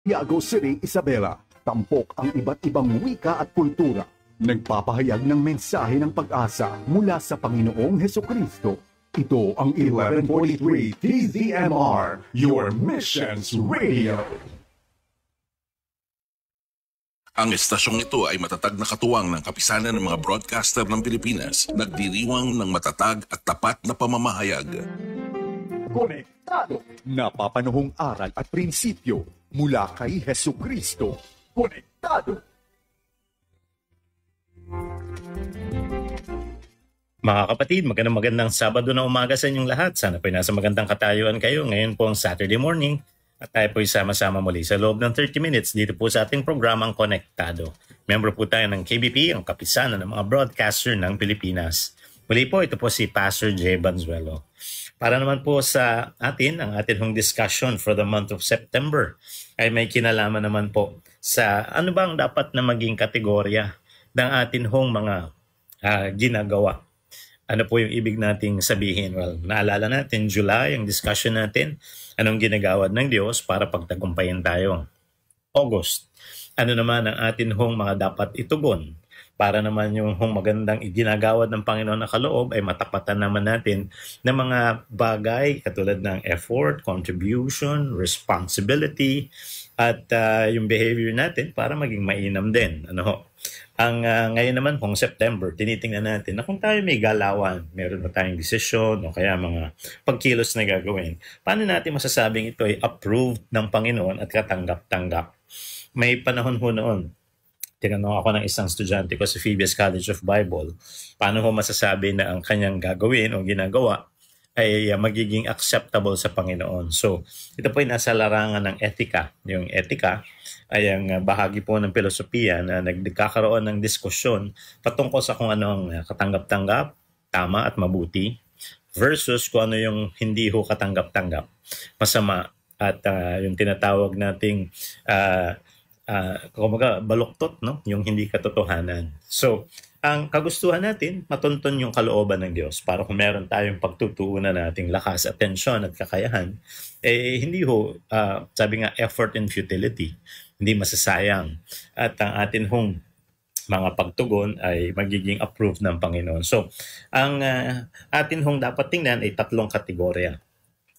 Santiago City, Isabela. Tampok ang iba't ibang wika at kultura. Nagpapahayag ng mensahe ng pag-asa mula sa Panginoong Hesukristo. Ito ang 1143 TZMR, your Missions Radio. Ang estasyong ito ay matatag na katuwang ng kapisanan ng mga broadcaster ng Pilipinas, nagdiriwang ng matatag at tapat na pamamahayag. Konektado. Napapanahong aral at prinsipyo mula kay Hesukristo. Konektado. Mga kapatid, magandang Sabado na umaga sa inyong lahat. Sana po'y nasa magandang katayuan kayo. Ngayon po ang Saturday morning at tayo po'y sama-sama muli sa loob ng 30 minutes dito po sa ating programang Konektado. Member po tayo ng KBP, ang kapisanan ng mga broadcaster ng Pilipinas. Muli po, ito po si Pastor J. Banzuelo. Para naman po sa atin, ang atin hong discussion for the month of September ay may kinalaman naman po sa ano bang dapat na maging kategorya ng atin hong mga ginagawa. Ano po yung ibig nating sabihin? Well, naalala natin, July, ang discussion natin, anong ginagawad ng Diyos para pagtagumpayan tayo. August, ano naman ang atin hong mga dapat itugon para naman yung magandang iginagawad ng Panginoon na kaloob ay matapatan naman natin ng mga bagay katulad ng effort, contribution, responsibility, at yung behavior natin para maging mainam din. Ngayon naman pong September, tinitingnan natin na kung tayo may galawan, meron ba tayong desisyon o kaya mga pagkilos na gagawin. Paano natin masasabing ito ay approved ng Panginoon at katanggap-tanggap? May panahon ho noon, tinanong ako ng isang estudyante ko sa Phoebus College of Bible, paano ho masasabi na ang kanyang gagawin o ginagawa ay magiging acceptable sa Panginoon. So, ito po ay nasa larangan ng etika. Yung etika ay ang bahagi po ng filosofiya na nagkakaroon ng diskusyon patungkol sa kung ano ang katanggap-tanggap, tama at mabuti, versus kung ano yung hindi ho katanggap-tanggap, masama, at yung tinatawag nating kumbaga baluktot, no? Yung hindi katotohanan. So, ang kagustuhan natin, matunton yung kalooban ng Diyos para kung meron tayong pagtutuunan nating lakas, atensyon at kakayahan, hindi ho, sabi nga, effort and futility, hindi masasayang. At ang atin hong mga pagtugon ay magiging approved ng Panginoon. So, ang atin hong dapat tingnan ay 3 kategorya.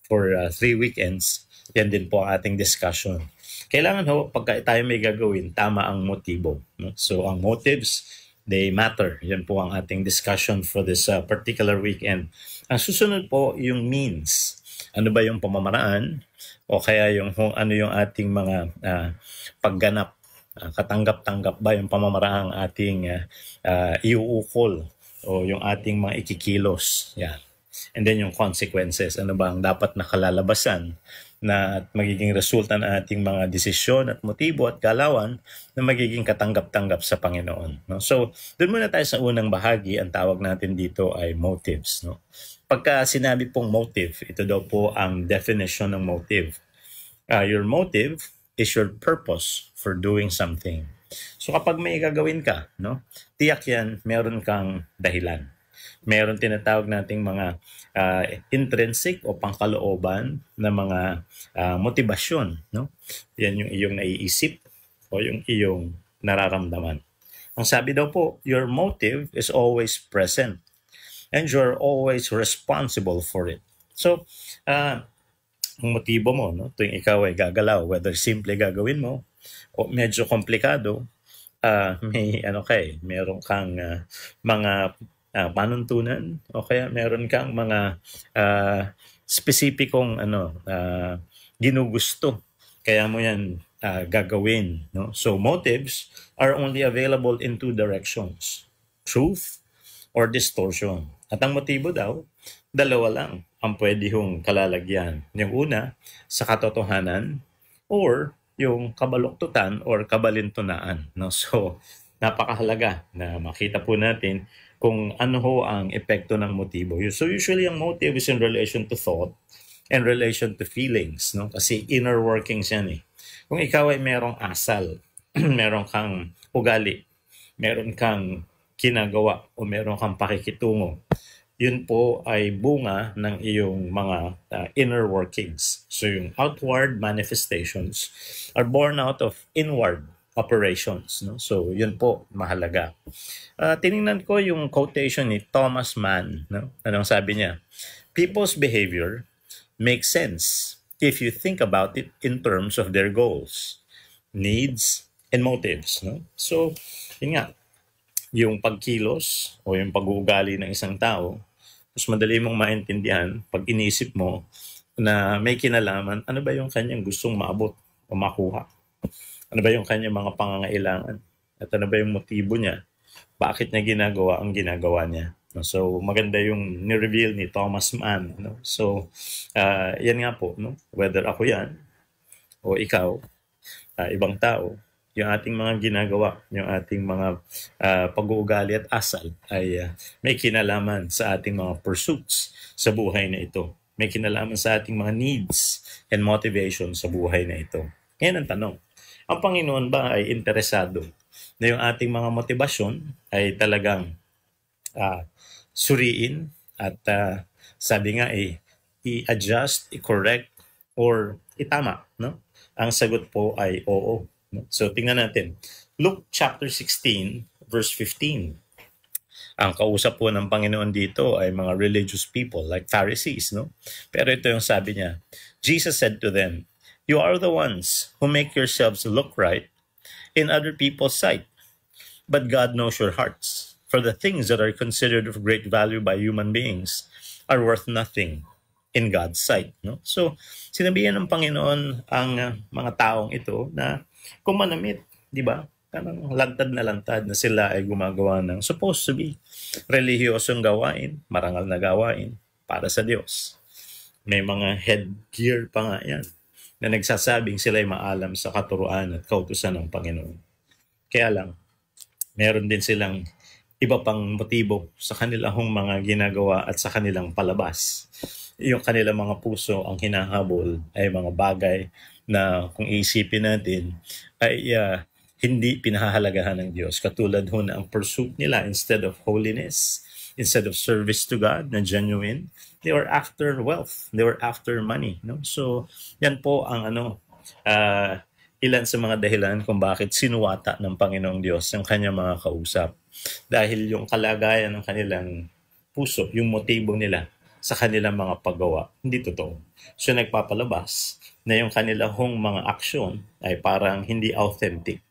For 3 weekends, yan din po ang ating discussion. Kailangan ho, pagka tayo may gagawin, tama ang motibo. No? So, ang motives, they matter. Yan po ang ating discussion for this particular weekend. Ang susunod po, yung means. Ano ba yung pamamaraan? O kaya yung ano yung ating mga pagganap? Katanggap-tanggap ba yung pamamaraang ating iuukol? O yung ating mga ikikilos? Yan. And then yung consequences. Ano ba ang dapat na kalalabasan na magiging resulta ng ating mga desisyon at motibo at galawan na magiging katanggap-tanggap sa Panginoon. No? So, doon muna tayo sa unang bahagi. Ang tawag natin dito ay motives. No? Pagka sinabi pong motive, ito daw po ang definition ng motive. Your motive is your purpose for doing something. So, kapag may gagawin ka, no? Tiyak yan, meron kang dahilan. Meron tinatawag nating mga intrinsic o pangkalooban na mga motivasyon. No? Yan yung iyong naiisip o yung iyong nararamdaman. Ang sabi daw po, your motive is always present and you're always responsible for it. So, ang motibo mo, no? Tuwing ikaw ay gagalaw, whether simple gagawin mo o medyo komplikado, meron kang mga panuntunan o kaya meron kang mga spesipikong ginugusto kaya mo yan gagawin, no? So motives are only available in 2 directions, truth or distortion. At ang motibo daw, 2 lang ang pwede hong kalalagyan. Yung una, sa katotohanan or yung kabaluktutan or kabalintunaan, no? So napakahalaga na makita po natin kung ano ho ang epekto ng motibo. So usually ang motive is in relation to thought and relation to feelings, no? Kasi inner workings yan eh. Kung ikaw ay merong asal, meron kang ugali, meron kang ginagawa o meron kang pakikitungo yun po ay bunga ng iyong mga inner workings. So yung outward manifestations are born out of inward operations. No? So yun po, mahalaga. Tiningnan ko yung quotation ni Thomas Mann. No? Anong sabi niya? People's behavior makes sense if you think about it in terms of their goals, needs, and motives. No? So, yun nga, yung pagkilos o yung pag-uugali ng isang tao, mas madali mong maintindihan pag inisip mo na may kinalaman, ano ba yung kanyang gustong maabot o makuha? Ano ba yung kanyang mga pangangailangan? At ano ba yung motibo niya? Bakit niya ginagawa ang ginagawa niya? So, maganda yung ni-reveal ni Thomas Mann. No? So, yan nga po, no? Whether ako yan o ikaw, ibang tao, yung ating mga ginagawa, yung ating mga pag-uugali at asal ay may kinalaman sa ating mga pursuits sa buhay na ito. May kinalaman sa ating mga needs and motivation sa buhay na ito. Ngayon ang tanong, ang Panginoon ba ay interesado na yung ating mga motibasyon ay talagang suriin at sabi nga i-adjust, i-correct, or itama? No? Ang sagot po ay oo. No? So tingnan natin. Luke chapter 16 verse 15. Ang kausap po ng Panginoon dito ay mga religious people like Pharisees. No? Pero ito yung sabi niya. Jesus said to them, "You are the ones who make yourselves look right in other people's sight. But God knows your hearts. For the things that are considered of great value by human beings are worth nothing in God's sight." No? So, sinabihan ng Panginoon ang mga taong ito na kung manamit, di ba? Parang lantad na sila ay gumagawa ng supposed to be relihiyosong gawain, marangal na gawain para sa Diyos. May mga headgear pa nga yan na nagsasabing sila ay maalam sa katuruan at kautusan ng Panginoon. Kaya lang, meron din silang iba pang motibo sa kanilang mga ginagawa at sa kanilang palabas. Yung kanilang mga puso ang hinahabol ay mga bagay na kung iisipin natin ay hindi pinahahalagahan ng Diyos. Katulad ho na ang pursuit nila instead of holiness, instead of service to God na genuine, they were after wealth, they were after money. No? So yan po ang ilan sa mga dahilan kung bakit sinuwata ng Panginoong Diyos ang kanyang mga kausap. Dahil yung kalagayan ng kanilang puso, yung motibo nila sa kanilang mga paggawa, hindi totoo. So nagpapalabas na yung kanilang mga aksyon ay parang hindi authentic.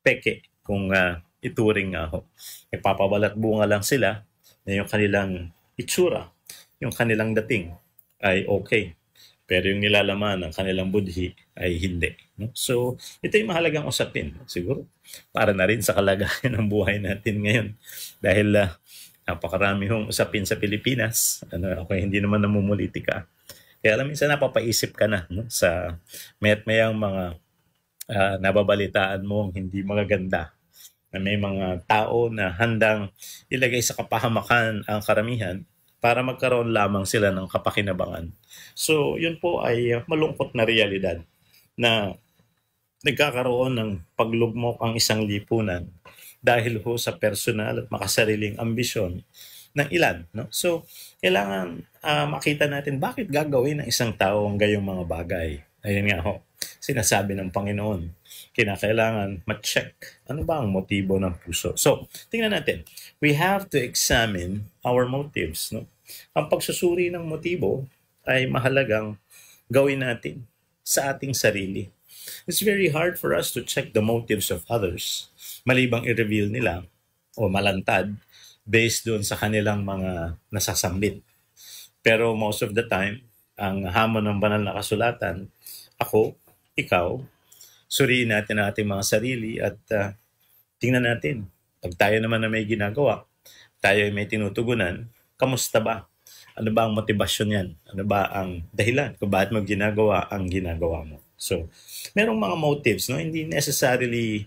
Peke kung ituring nga ho. Nagpapabalat bunga lang sila na yung kanilang itsura, yung kanilang dating ay okay. Pero yung nilalaman ng kanilang budhi ay hindi. No? So, ito yung mahalagang usapin. Siguro, para na rin sa kalagayan ng buhay natin ngayon. Dahil napakarami hong usapin sa Pilipinas. Okay, hindi naman namumulitika. Kaya alam, minsan napapaisip ka na no? Sa mayat-mayang mga nababalitaan mo hindi magaganda. Na may mga tao na handang ilagay sa kapahamakan ang karamihan para magkaroon lamang sila ng kapakinabangan. So, yun po ay malungkot na realidad na nagkakaroon ng paglugmok ang isang lipunan dahil ho sa personal at makasariling ambisyon ng ilan. No? So, kailangan makita natin bakit gagawin ng isang tao ang gayong mga bagay. Ayun nga ho, sinasabi ng Panginoon, kinakailangan ma-check ano ba ang motibo ng puso. So, tingnan natin. We have to examine our motives. No? Ang pagsusuri ng motibo ay mahalagang gawin natin sa ating sarili. It's very hard for us to check the motives of others, malibang i-reveal nila o malantad based doon sa kanilang mga nasasambit. Pero most of the time, ang hamon ng banal na kasulatan, ako, ikaw, suriin natin ang ating mga sarili at tingnan natin. Pag tayo naman na may ginagawa, tayo ay may tinutugunan, kamusta ba? Ano ba ang motibasyon yan? Ano ba ang dahilan kung bakit mo ginagawa ang ginagawa mo? So, merong mga motives, no? Hindi necessarily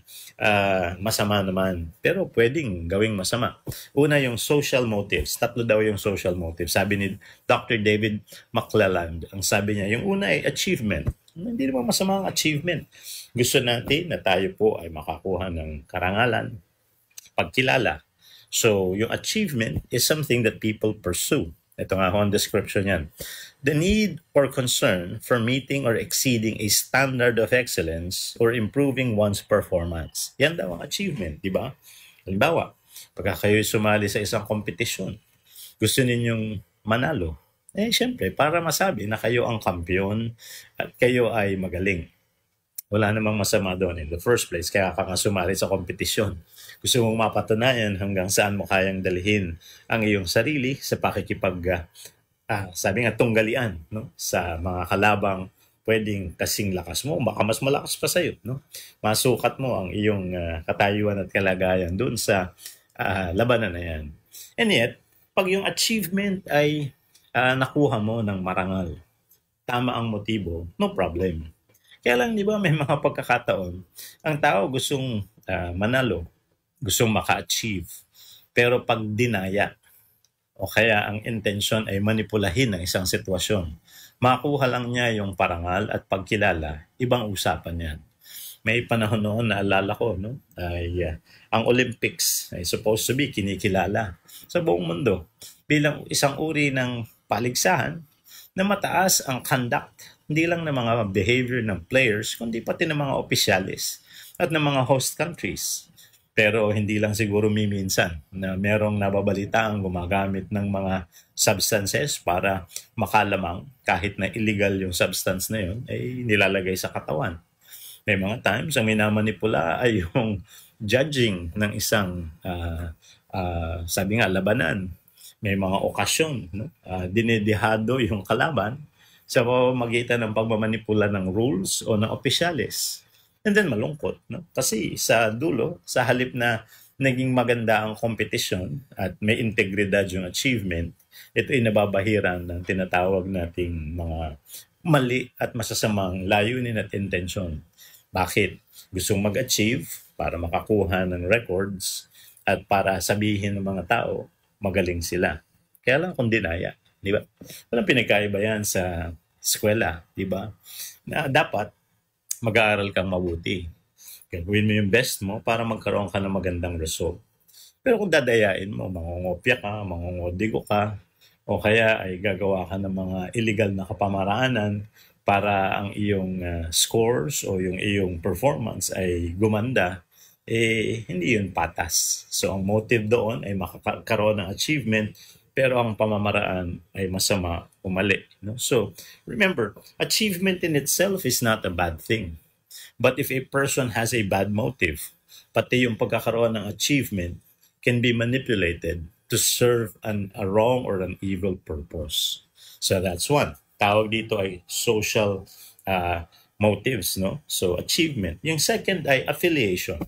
masama naman, pero pwedeng gawing masama. Una, yung social motives. Tatlo daw yung social motives. Sabi ni Dr. David McClelland, ang sabi niya, yung una ay achievement. Hindi naman masama ang achievement. Gusto natin na tayo po ay makakuha ng karangalan, pagkilala, So, yung achievement is something that people pursue. Ito nga ho ang description yan. The need or concern for meeting or exceeding a standard of excellence or improving one's performance. Yan daw ang achievement, di ba? Halimbawa, pagka kayo sumali sa isang kompetisyon, gusto ninyong manalo, syempre, para masabi na kayo ang kampiyon at kayo ay magaling. Wala namang masama doon in the first place, kaya ka nga sumali sa kompetisyon. Gusto mong mapatunayan hanggang saan mo kayang dalhin ang iyong sarili sa sabi nga, tunggalian, no? Sa mga kalabang pwedeng kasing lakas mo, baka mas malakas pa sa'yo, no? Masukat mo ang iyong katayuan at kalagayan doon sa labanan na yan. And yet, pag yung achievement ay nakuha mo ng marangal, tama ang motibo, no problem. Kaya lang, di ba, may mga pagkakataon, ang tao gustong manalo, gustong maka-achieve, pero pag dinaya, o kaya ang intensyon ay manipulahin ang isang sitwasyon, makuha lang niya yung parangal at pagkilala, ibang usapan yan. May panahon noon, naalala ko, no? Ang Olympics ay supposed to be kinikilala sa buong mundo bilang isang uri ng paligsahan na mataas ang conduct, hindi lang ng mga behavior ng players, kundi pati ng mga opisyalis at ng mga host countries. Pero hindi lang siguro minsan na merong nababalita ang gumagamit ng mga substances para makalamang kahit na illegal yung substance na yun, ay nilalagay sa katawan. May mga times ang minamanipula ay yung judging ng isang, sabi nga, labanan. May mga okasyon, no? Dinedihado yung kalaban sa pamamagitan ng pagmamanipula ng rules o ng opisyalis. And then malungkot, no? Kasi sa dulo, sa halip na naging maganda ang competition at may integridad yung achievement, ito ay nababahiran ng tinatawag nating mga mali at masasamang layunin at intensyon. Bakit? Gustong mag-achieve para makakuha ng records at para sabihin ng mga tao, magaling sila. Kaya lang kung dinaya, di ba? Walang pinagkaiba yan sa eskwela, di ba? Na dapat mag-aaral kang mabuti. Gagawin mo yung best mo para magkaroon ka ng magandang result. Pero kung dadayain mo, mangungopya ka, mangungodigo ka, o kaya ay gagawa ka ng mga illegal na kapamaraanan para ang iyong scores o yung iyong performance ay gumanda, hindi yun patas. So ang motive doon ay makakaroon ng achievement, pero ang pamamaraan ay masama o mali. No? So remember, achievement in itself is not a bad thing. But if a person has a bad motive, pati yung pagkakaroon ng achievement can be manipulated to serve a wrong or an evil purpose. So that's one. Tawag dito ay social motives, no? So achievement. Yung second ay affiliation.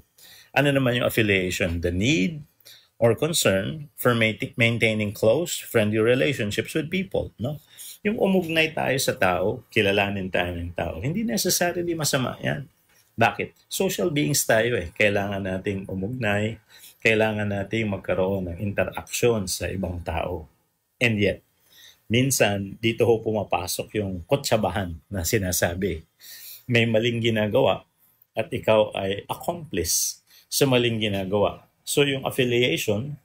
Ano naman yung affiliation? The need or concern for maintaining close, friendly relationships with people, no? Yung umugnay tayo sa tao, kilalanin tayo ng tao, hindi necessarily masama yan. Bakit? Social beings tayo eh. Kailangan nating umugnay, kailangan nating magkaroon ng interaction sa ibang tao. And yet, minsan, dito ho pumapasok yung kutsabahan na sinasabi. May maling ginagawa at ikaw ay accomplice sa maling ginagawa. So yung affiliation,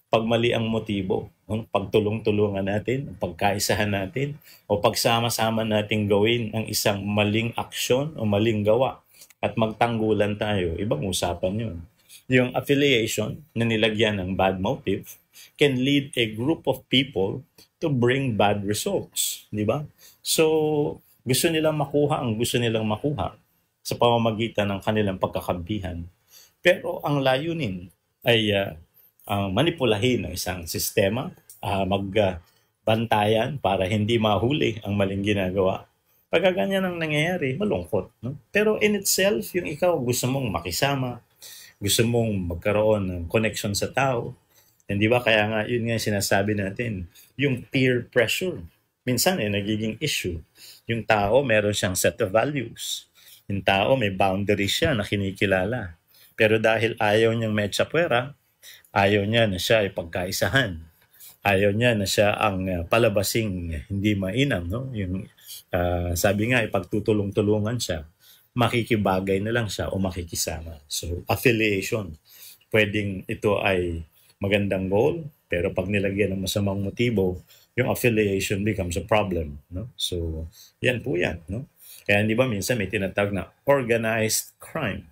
pag mali ang motibo, pagtulong-tulungan natin, pagkaisahan natin, o pagsama-sama natin gawin ang isang maling aksyon o maling gawa at magtanggulan tayo, ibang usapan yun. Yung affiliation na nilagyan ng bad motive can lead a group of people to bring bad results, di ba? So, gusto nilang makuha ang gusto nilang makuha sa pamamagitan ng kanilang pagkakampihan. Pero ang layunin ay manipulahin ng isang sistema, magbantayan para hindi mahuli ang maling ginagawa. Pagka ganyan ang nangyayari, malungkot. No? Pero in itself, yung ikaw gusto mong makisama, gusto mong magkaroon ng connection sa tao, hindi ba? Kaya nga, yun nga sinasabi natin, yung peer pressure. Minsan nagiging issue. Yung tao, meron siyang set of values. Yung tao, may boundaries siya na kinikilala. Pero dahil ayaw niyang metsapwera, ayaw niya na siya ay pagkaisahan. Ayaw niya na siya ang palabasing hindi mainam. No? Yung, sabi nga, ipagtutulong-tulungan siya, makikibagay na lang siya o makikisama. So, affiliation. Pwedeng ito ay magandang goal, pero pag nilagyan ng masamang motibo, yung affiliation becomes a problem, no? So, yan po yan, no? Kaya di ba minsan may tinatawag na organized crime.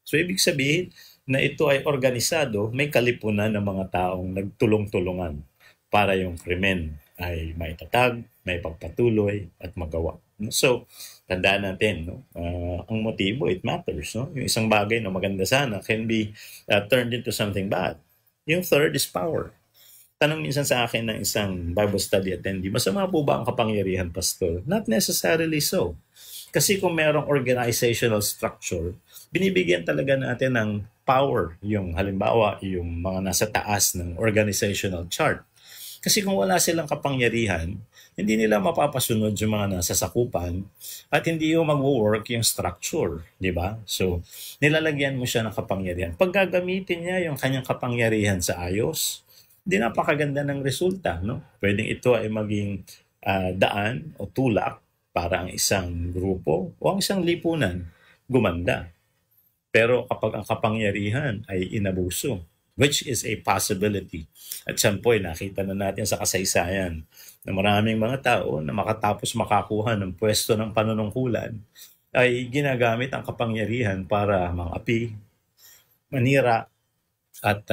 So, ibig sabihin na ito ay organisado, may kalipunan ng mga taong nagtulong-tulungan para yung krimen ay maitatag, may pagpatuloy at magawa. So, tandaan natin, no? Ang motibo, it matters. No? Yung isang bagay na maganda sana can be turned into something bad. Yung third is power. Tanong minsan sa akin ng isang Bible study attendee, masama po ba ang kapangyarihan, Pastor? Not necessarily so. Kasi kung merong organizational structure, binibigyan talaga natin ng power, yung halimbawa, yung mga nasa taas ng organizational chart. Kasi kung wala silang kapangyarihan, hindi nila mapapasunod yung mga nasa sakupan at hindi yung mag-work yung structure, di ba? So, nilalagyan mo siya ng kapangyarihan. Pag gagamitin niya yung kanyang kapangyarihan sa ayos, di napakaganda ng resulta, no? Pwedeng ito ay maging daan o tulak para ang isang grupo o ang isang lipunan gumanda. Pero kapag ang kapangyarihan ay inabuso, which is a possibility. At some point, nakita na natin sa kasaysayan na maraming mga tao na makatapos makakuha ng pwesto ng panunungkulan ay ginagamit ang kapangyarihan para mangapi, manira, at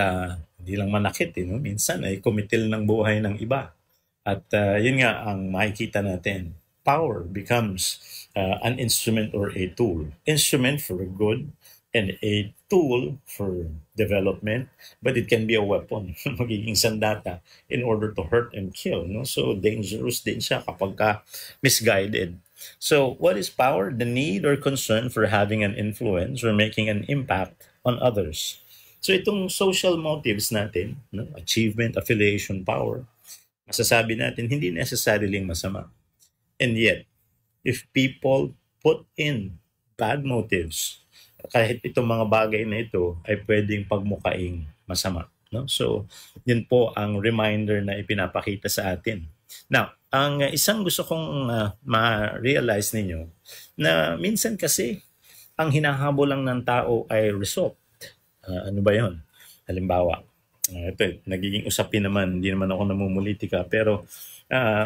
hindi lang manakit, no? Minsan ay kumitil ng buhay ng iba. At yun nga ang makikita natin. Power becomes an instrument or a tool. Instrument for good and a tool for development, but it can be a weapon, magiging sandata in order to hurt and kill. No? So dangerous din siya kapag misguided. So what is power? The need or concern for having an influence or making an impact on others. So itong social motives natin, no? Achievement, affiliation, power, masasabi natin hindi necessarily masama. And yet, if people put in bad motives, kahit itong mga bagay na ito ay pwedeng pagmukaing masama. No? So, yun po ang reminder na ipinapakita sa atin. Now, ang isang gusto kong ma-realize ninyo, na minsan kasi, ang hinahabol lang ng tao ay result. Ano ba yun? Halimbawa, ito, nagiging usapin naman, hindi naman ako namumulitika, pero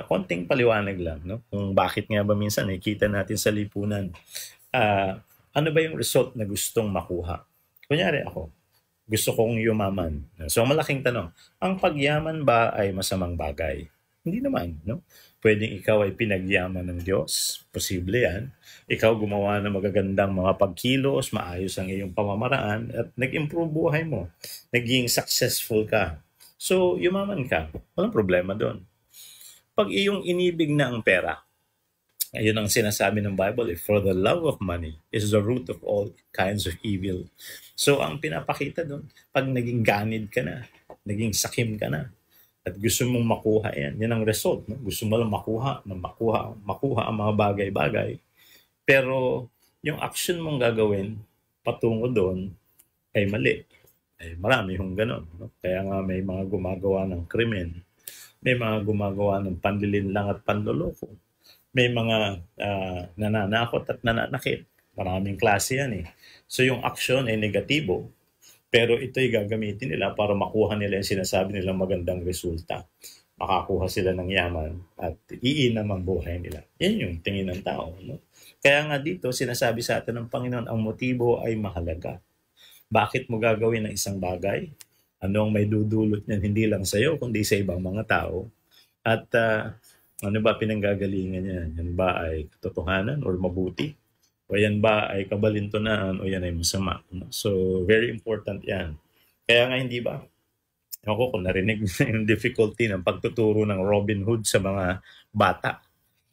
konting paliwanag lang, no? Kung bakit nga ba minsan nakikita natin sa lipunan, ano ba yung result na gustong makuha? Kunyari ako, gusto kong yumaman. So, malaking tanong, ang pagyaman ba ay masamang bagay? Hindi naman, no? Pwedeng ikaw ay pinagyaman ng Diyos. Posible yan. Ikaw gumawa ng magagandang mga pagkilos, maayos ang iyong pamamaraan, at nag-improve buhay mo. Naging successful ka. So, yumaman ka. Walang problema doon. Pag iyong inibig na ang pera, ayun ang sinasabi ng Bible, for the love of money is the root of all kinds of evil. So, ang pinapakita doon, pag naging ganid ka na, naging sakim ka na, at gusto mong makuha yan, yan ang result. No? Gusto mo lang makuha ang mga bagay-bagay. Pero, yung action mong gagawin patungo doon ay mali. Ay, marami yung ganon. No? Kaya nga may mga gumagawa ng krimen, may mga gumagawa ng panlilinlang at panloloko. May mga nananakot at nananakit. Maraming klase yan eh. So yung action ay negatibo, pero ito'y gagamitin nila para makuha nila yung sinasabi nilang magandang resulta. Makakuha sila ng yaman at iinam ang buhay nila. Yan yung tingin ng tao. No? Kaya nga dito, sinasabi sa atin ng Panginoon, ang motibo ay mahalaga. Bakit mo gagawin ang isang bagay? Ano ang may dudulot niyan hindi lang sa iyo, kundi sa ibang mga tao? At ano ba pinanggagalingan niyan? Yan ba ay katotohanan or mabuti? O yan ba ay kabalintunaan o yan ay masama? So, very important yan. Kaya nga hindi ba? Ako kung narinig yung difficulty ng pagtuturo ng Robin Hood sa mga bata.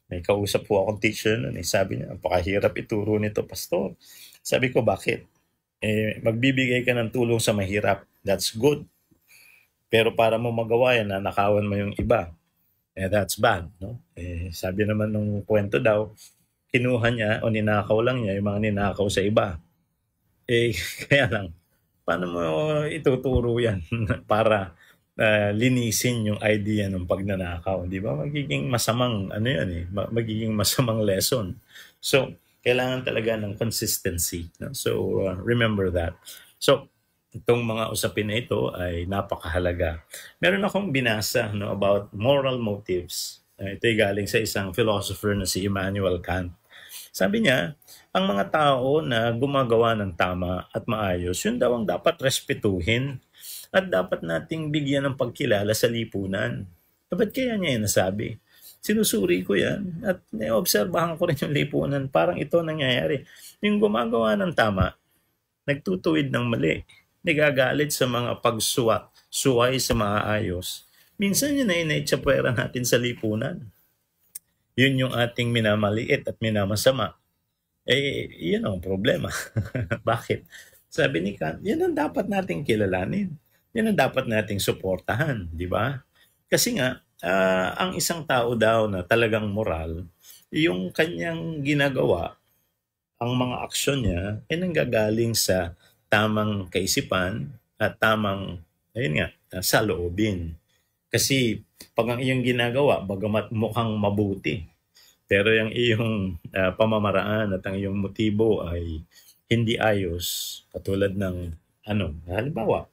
May kausap po akong teacher nun. Sabi niya, napakahirap ituro nito, Pastor. Sabi ko, bakit? Magbibigay ka ng tulong sa mahirap. That's good. Pero para mo magawa yan, nanakawan mo yung iba. That's bad, no? Sabi naman nung kwento daw, kinuha niya o ninakaw lang niya yung mga ninakaw sa iba. Kaya lang, paano mo ituturo yan para linisin yung idea ng pagnanakaw? Di ba? Magiging masamang, magiging masamang lesson. So, kailangan talaga ng consistency. No? So, remember that. So, itong mga usapin na ito ay napakahalaga. Meron akong binasa about moral motives. Ito'y galing sa isang philosopher na si Immanuel Kant. Sabi niya, ang mga tao na gumagawa ng tama at maayos, yun daw ang dapat respetuhin at dapat nating bigyan ng pagkilala sa lipunan. Ba't kaya niya yan nasabi? Sinusuri ko yan at naobserbahan ko rin yung lipunan. Parang ito nangyayari. Yung gumagawa ng tama, nagtutuwid ng mali, nagagalit sa mga suway sa mga ayos. Minsan yun ay inaitsapwera natin sa lipunan. Yun yung ating minamaliit at minamasama. Yun ang problema. Bakit? Sabi ni Kant, yun ang dapat nating kilalanin. Yun ang dapat nating suportahan, di ba? Kasi nga, ang isang tao daw na talagang moral, yung kanyang ginagawa, ang mga aksyon niya, ay nanggagaling sa tamang kaisipan at tamang, saloobin. Kasi pag ang iyong ginagawa, bagamat mukhang mabuti, pero yung iyong pamamaraan at ang iyong motibo ay hindi ayos, katulad ng halimbawa,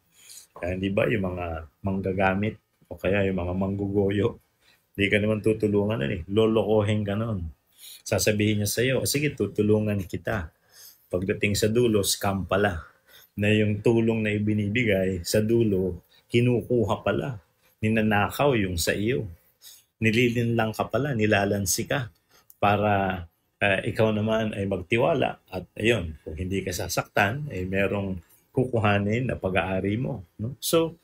di ba yung mga manggagamit o kaya yung mga manggugoyo, di ka naman tutulungan lolokohin ka nun. Sasabihin niya sa iyo, sige tutulungan kita. Pagdating sa dulo, scam pala. Na yung tulong na ibinibigay sa dulo, kinukuha pala. Ninanakaw yung sa iyo. Nililinlang ka pala, nilalansi ka para ikaw naman ay magtiwala. At ayun, kung hindi ka sasaktan, ay merong kukuhanin na pag-aari mo. No? So,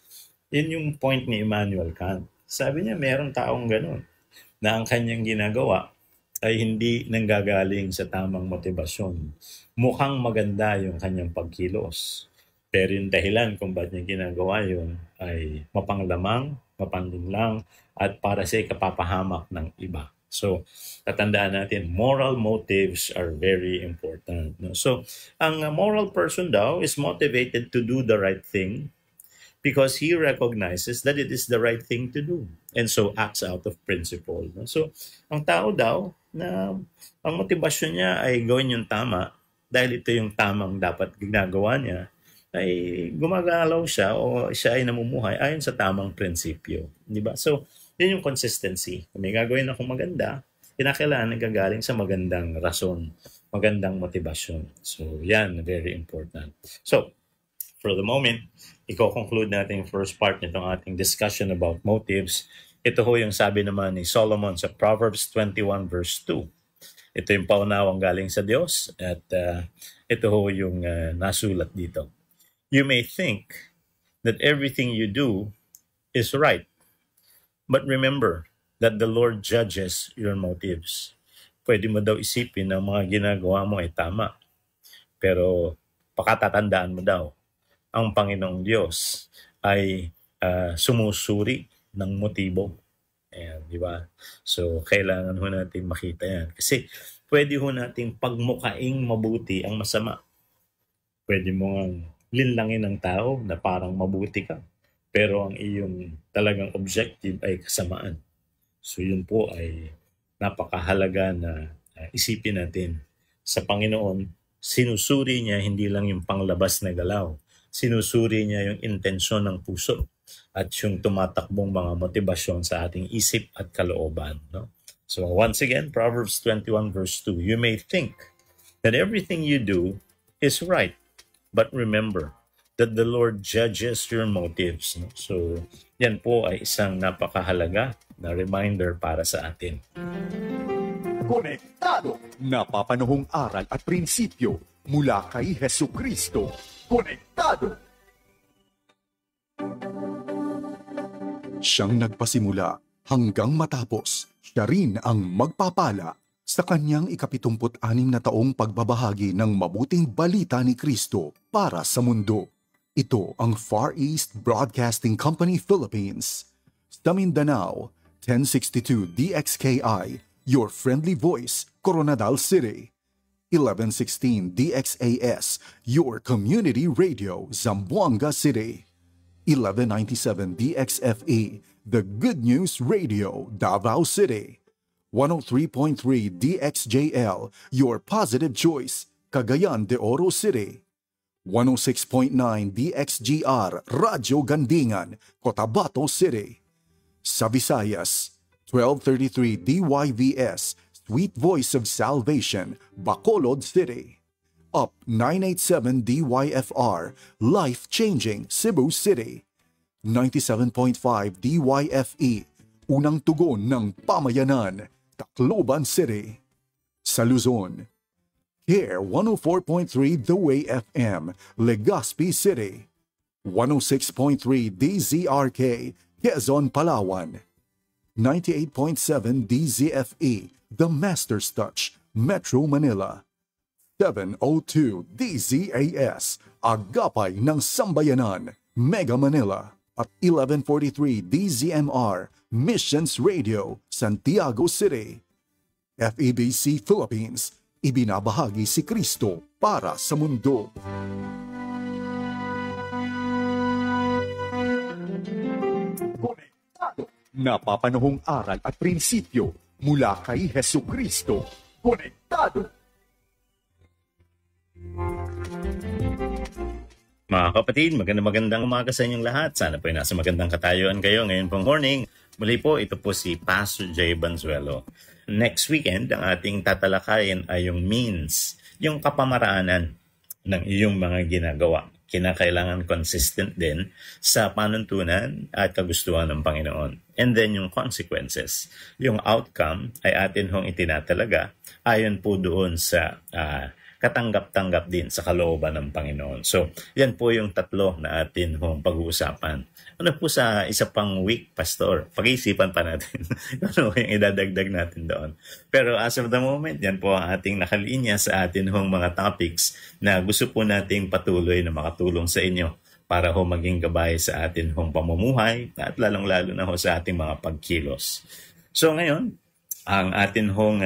yun yung point ni Immanuel Kant. Sabi niya, merong taong ganun na ang kanyang ginagawa ay hindi nanggagaling sa tamang motibasyon. Mukhang maganda yung kanyang pagkilos. Pero yung dahilan kung ba't niya ginagawa yun ay mapanglamang, mapanlinlang, at para sa ikapapahamak ng iba. So, tatandaan natin, moral motives are very important. No? So, ang moral person daw is motivated to do the right thing because he recognizes that it is the right thing to do and so acts out of principle. No? So, ang tao daw na ang motibasyon niya ay gawin yung tama dahil ito yung tamang dapat ginagawa niya, ay gumagalaw siya o siya ay namumuhay ayon sa tamang prinsipyo. Di ba? So, yun yung consistency. Kung may gagawin akong maganda, kinakailangan nagagaling sa magandang rason, magandang motibasyon. So, yan, very important. So, for the moment, i-conclude natin yung first part nitong ating discussion about motives. Ito ho yung sabi naman ni Solomon sa Proverbs 21 verse 2. Ito yung paunawang galing sa Diyos at ito ho yung nasulat dito. You may think that everything you do is right, but remember that the Lord judges your motives. Pwede mo daw isipin na mga ginagawa mo ay tama, pero pakatatandaan mo daw, ang Panginoong Diyos ay sumusuri ng motibo. Ayan, di ba? So, kailangan ho natin makita yan. Kasi, pwede ho natin pagmukaing mabuti ang masama. Pwede mo nga linlangin ng tao na parang mabuti ka. Pero ang iyong talagang objective ay kasamaan. So, yun po ay napakahalaga na isipin natin. Sa Panginoon, sinusuri niya hindi lang yung panglabas na galaw. Sinusuri niya yung intensyon ng puso at yung tumatakbong mga motibasyon sa ating isip at kalooban. No? So once again, Proverbs 21 verse 2, you may think that everything you do is right, but remember that the Lord judges your motives. No? So yan po ay isang napakahalaga na reminder para sa atin. Konektado! Napapanahong aral at prinsipyo mula kay Hesukristo. Konektado! Siyang nagpasimula hanggang matapos, siya rin ang magpapala sa kanyang 76 na taong pagbabahagi ng mabuting balita ni Kristo para sa mundo. Ito ang Far East Broadcasting Company Philippines. Sa Mindanao, 1062 DXKI, your friendly voice, Coronadal City. 1116 DXAS, your community radio, Zamboanga City. 1197 DXFE, the Good News Radio, Davao City. 103.3 DXJL, your positive choice, Cagayan de Oro City. 106.9 DXGR Radyo Gandingan, Cotabato City. Sa Visayas, 1233 DYVS Sweet Voice of Salvation, Bacolod City. Up 987 DYFR Life Changing, Cebu City. 97.5 DYFE Unang Tugon ng Pamayanan, Tacloban City. Sa Luzon, Care 104.3 The Way FM, Legazpi City. 106.3 DZRK, Quezon, Palawan. 98.7 DZFE, The Master's Touch, Metro Manila. 702 DZAS, Agapay ng Sambayanan, Mega Manila. At 1143 DZMR, Missions Radio, Santiago City. FEBC Philippines, ibinabahagi si Kristo para sa mundo. Konektado. Napapanahong aral at prinsipyo mula kay Hesu Kristo. Konektado. Mga kapatid, magandang umaga sa inyong lahat. Sana po ay nasa magandang katayuan kayo ngayon pong morning. Muli po, ito po si Pastor Jay Banzuelo. Next weekend, ang ating tatalakayin ay yung means, yung kapamaraanan ng iyong mga ginagawa. Kinakailangan consistent din sa panuntunan at kagustuhan ng Panginoon. And then yung consequences, yung outcome ay atin hong itinatalaga ayon po doon sa katanggap-tanggap din sa kalooban ng Panginoon. So, yan po yung tatlo na atin hong pag-uusapan. Ano po sa isa pang week, Pastor? Pag-iisipan pa natin. Ano yung idadagdag natin doon. Pero as of the moment, yan po ang ating nakalinya sa atin hong mga topics na gusto po nating patuloy na makatulong sa inyo para ho maging gabay sa atin hong pamumuhay at lalong-lalo na ho sa ating mga pagkilos. So ngayon, ang atin hong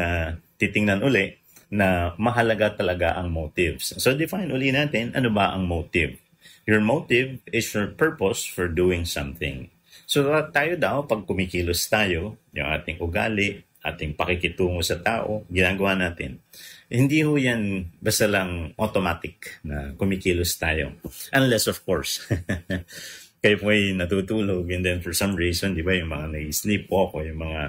titingnan uli na mahalaga talaga ang motives. So define uli natin, ano ba ang motive? Your motive is your purpose for doing something. So tayo daw, pag kumikilos tayo, yung ating ugali, ating pakikitungo sa tao, ginagawa natin. Hindi ho yan basta lang automatic na kumikilos tayo. Unless of course, kayo po ay natutulog and then for some reason, di ba, yung mga nai-sleepwalk o yung mga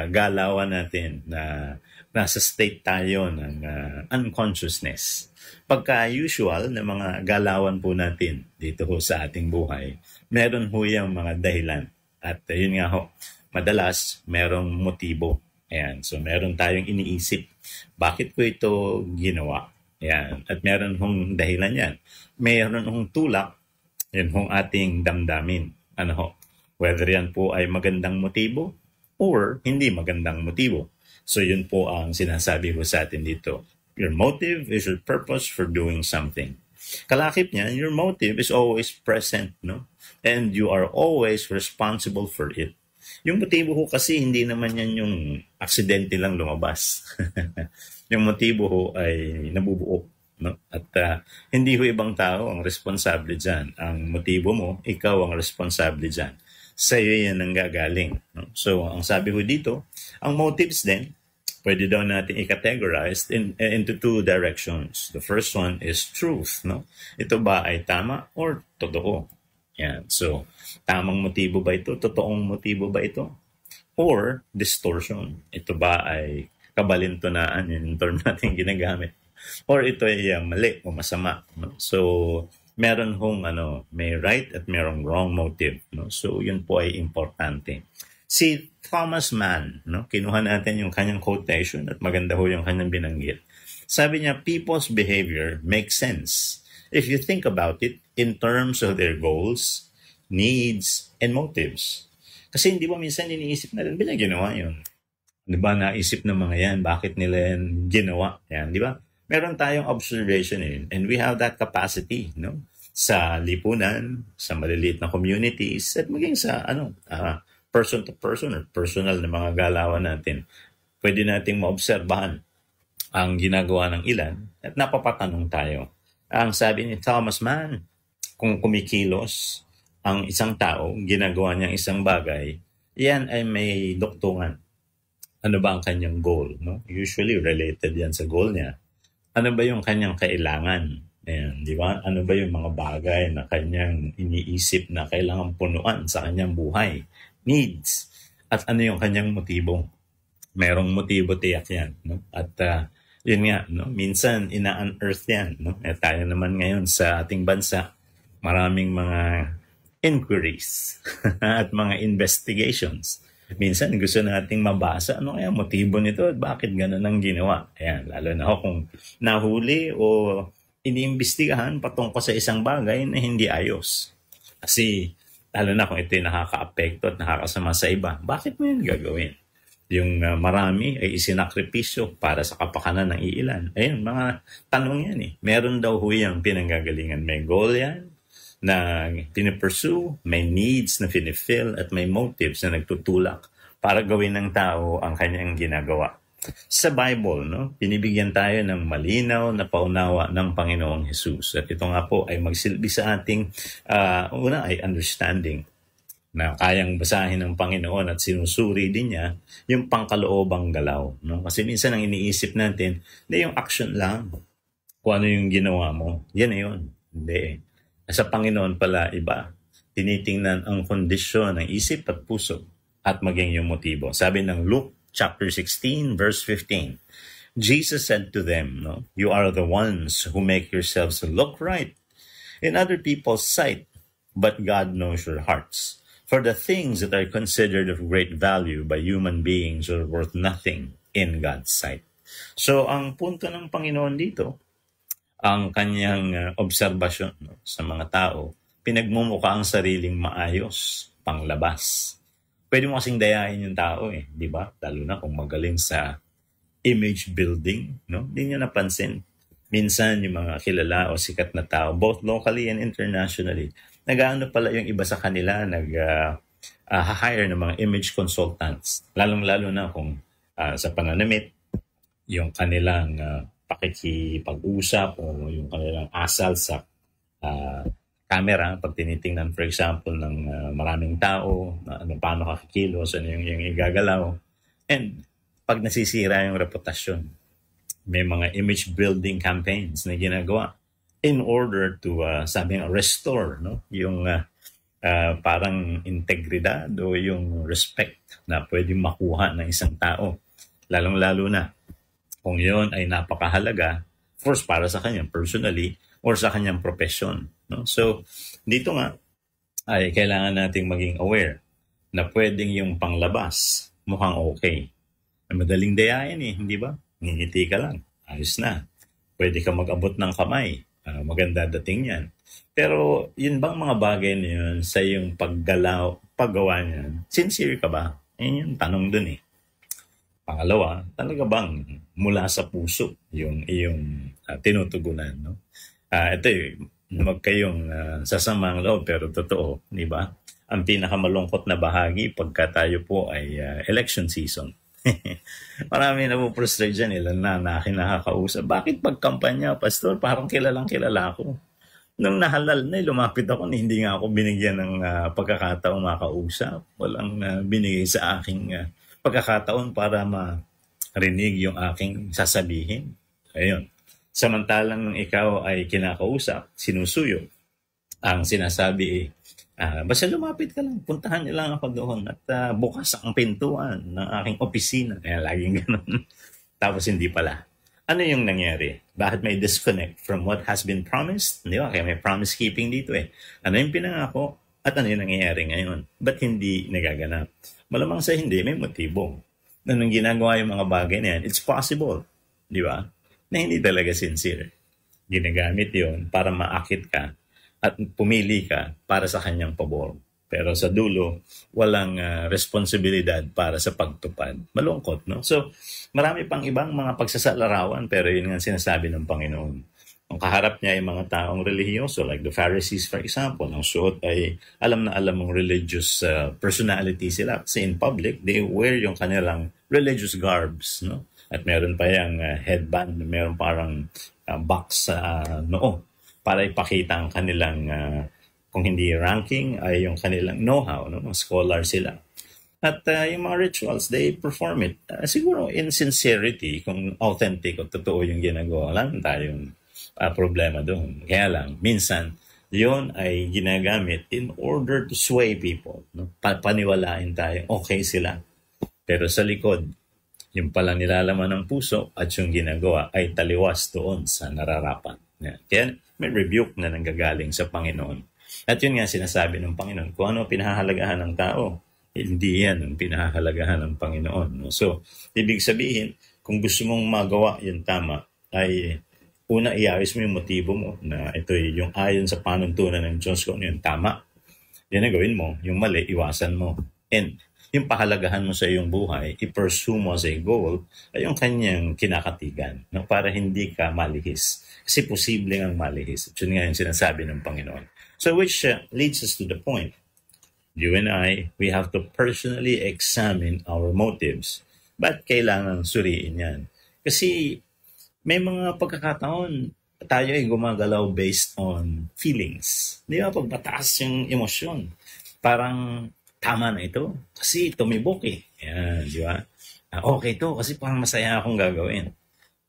galawan natin na nasa state tayo ng unconsciousness. Pagka usual na mga galawan po natin dito ho sa ating buhay, meron ho yung mga dahilan. At yun nga ho, madalas merong motibo. Ayan. So meron tayong iniisip. Bakit ko ito ginawa? Ayan. At meron hong dahilan yan. Meron hong tulak, yun hong ating damdamin. Ano ho? Whether yan po ay magandang motibo or hindi magandang motibo. So yun po ang sinasabi ko sa atin dito. Your motive is your purpose for doing something. Kalakip niyan, your motive is always present, no? And you are always responsible for it. Yung motibo ko kasi hindi naman yan yung aksidente lang lumabas. Yung motibo ko ay nabubuo, no? At hindi ho ibang tao ang responsable dyan. Ang motibo mo, ikaw ang responsable dyan. Sa iyo yan ang gagaling. No? So, ang sabi ko dito, ang motives din, pwede daw natin i-categorize into two directions. The first one is truth. No? Ito ba ay tama or totoo? Yan. So, tamang motibo ba ito? Totoong motibo ba ito? Or distortion? Ito ba ay kabalintunaan? Yun yung term natin ginagamit. Or ito ay mali o masama. No? So, meron hong may right at merong wrong motive. No? So, yun po ay importante. Si Thomas Mann, no? Kinuha natin yung kanyang quotation at maganda ho yung kanyang binanggit. Sabi niya, people's behavior makes sense if you think about it in terms of their goals, needs, and motives. Kasi hindi ba minsan iniisip natin, bilang ginawa yun? Di ba naisip ng mga yan, bakit nila yan ginawa? Yan, di ba? Meron tayong observation and we have that capacity, no? Sa lipunan, sa maliliit na communities, at maging sa person to person or personal na mga galawan natin, pwede nating maobserbahan ang ginagawa ng ilan at napapatanong tayo. Ang sabi ni Thomas Mann, kung kumikilos ang isang tao, ginagawa niyang isang bagay, yan ay may doktungan. Ano ba ang kanyang goal? No? Usually related yan sa goal niya. Ano ba yung kanyang kailangan? Ayan, di ba? Ano ba yung mga bagay na kanyang iniisip na kailangan punuan sa kanyang buhay? Needs. At ano yung kanyang motibo? Merong motibo tiyak yan. No? At yun nga, no? Minsan ina-unearth yan. No? At tayo naman ngayon sa ating bansa, maraming mga inquiries at mga investigations. Minsan gusto nating mabasa ano kaya motibo nito at bakit ganun ang ginawa. Ayan, lalo na ako kung nahuli o iniimbestigahan patungkol sa isang bagay na hindi ayos. Kasi lalo na kung ito yung nakaka-apekto at nakakasama sa iba, bakit mo yun gagawin? Yung marami ay isinakripisyo para sa kapakanan ng iilan. Ayun, mga tanong yan eh. Meron daw huyang pinanggagalingan. May goal yan na pinipursue, may needs na finifil at may motives na nagtutulak para gawin ng tao ang kanyang ginagawa. Sa Bible, no, binibigyan tayo ng malinaw na paunawa ng Panginoong Hesus. At ito nga po ay magsilbi sa ating una ay understanding na kayang basahin ng Panginoon at sinusuri din niya yung pangkaloobang galaw. No? Kasi minsan ang iniisip natin na yung action lang, kung ano yung ginawa mo, yan na yun. Hindi. Sa Panginoon pala iba. Tinitingnan ang kondisyon ng isip at puso at maging yung motibo. Sabi ng Luke chapter 16, verse 15, Jesus said to them, no, "You are the ones who make yourselves look right in other people's sight, but God knows your hearts. For the things that are considered of great value by human beings are worth nothing in God's sight." So, ang punto ng Panginoon dito, ang kanyang obserbasyon no, sa mga tao, pinagmumukha ang sariling maayos, panglabas. Pwede mo kasing dayain yung tao eh, di ba? Lalo na kung magaling sa image building, no? Hindi nyo napansin. Minsan yung mga kilala o sikat na tao, both locally and internationally, nag-aano pala yung iba sa kanila, nag-hire ng mga image consultants. Lalong-lalo na kung sa pananamit, yung kanilang pakikipag-usap o yung kanilang asal sa camera, pag tinitingnan for example ng maraming tao, paano kakikilos, ano yung igagalaw. And pag nasisira yung reputasyon, may mga image building campaigns na ginagawa in order to, sabi nga, restore no? Yung parang integridad o yung respect na pwedeng makuha ng isang tao. Lalong-lalo na kung yun ay napakahalaga, first para sa kanya personally or sa kanyang profession. No? So, dito nga ay kailangan nating maging aware na pwedeng yung panglabas mukhang okay. Madaling dayain eh, hindi ba? Ngingiti ka lang, ayos na. Pwede ka mag-abot ng kamay, maganda dating yan. Pero yun bang mga bagay na yun sa yung paggawa niyan, sincere ka ba? Yun yung tanong dun eh. Pangalawa, talaga bang mula sa puso yung iyong tinutugunan, no? Ito huwag kayong sasamang loob pero totoo, di ba? Ang pinakamalungkot na bahagi pagka tayo po ay election season. Marami na po frustrate dyan, ilan na aking nakakausap. Bakit pagkampanya, Pastor? Parang kilalang kilala ako. Nung nahalal na, lumapit ako na hindi nga ako binigyan ng pagkakataong makausap. Walang binigay sa aking pagkakataon para marinig yung aking sasabihin. Ayun. Samantalang ikaw ay kinakausap, sinusuyo, ang sinasabi basta lumapit ka lang, puntahan niyo lang ako doon at bukas ang pintuan ng aking opisina. Kaya laging ganun. Tapos hindi pala. Ano yung nangyari? Bakit may disconnect from what has been promised? Di ba? Kaya may promise keeping dito eh. Ano yung pinangako at ano yung nangyayari ngayon? Ba't hindi nagaganap? Malamang sa hindi, may motibo. Na nung ginagawa yung mga bagay na yan, it's possible. Di ba? Na hindi talaga sincere. Ginagamit yon para maakit ka at pumili ka para sa kanyang pabor. Pero sa dulo, walang responsibilidad para sa pagtupad. Malungkot, no? So, marami pang ibang mga pagsasalarawan, pero yun nga sinasabi ng Panginoon. Ang kaharap niya ay mga taong relihiyoso, like the Pharisees, for example. Ang suot ay alam na alam mong religious personality sila. Kasi in public, they wear yung kanilang religious garbs, no? At meron pa yung headband, meron parang box sa noo para ipakita ang kanilang, kung hindi ranking, ay yung kanilang know-how, no? Mga scholar sila. At yung mga rituals, they perform it. Siguro in sincerity, kung authentic o totoo yung ginagawa, lang tayong problema doon. Kaya lang, minsan, yon ay ginagamit in order to sway people. No? Paniwalain tayo, okay sila. Pero sa likod, yung pala nilalaman ng puso at yung ginagawa ay taliwas doon sa nararapat. Kaya may rebuke na nanggagaling sa Panginoon. At yun nga sinasabi ng Panginoon, kung ano pinahahalagahan ng tao, hindi yan ang pinahahalagahan ng Panginoon. So, ibig sabihin, kung gusto mong magawa yung tama, ay una iayos mo yung motibo mo na ito yung ayon sa panuntunan ng Diyos kung ano yung tama. Yan ang gawin mo, yung mali, iwasan mo. And yung pahalagahan mo sa iyong buhay, i-pursue mo as a goal, ay yung kanyang kinakatigan, no? Para hindi ka malihis. Kasi posible ang malihis. At yun nga yung sinasabi ng Panginoon. So which leads us to the point. You and I, we have to personally examine our motives. Ba't kailangan suriin yan? Kasi may mga pagkakataon, tayo ay gumagalaw based on feelings. Di ba? Pag mataas yung emosyon, parang tama na ito. Kasi tumibok eh. Yan, di ba? Okay to kasi parang masaya akong gagawin.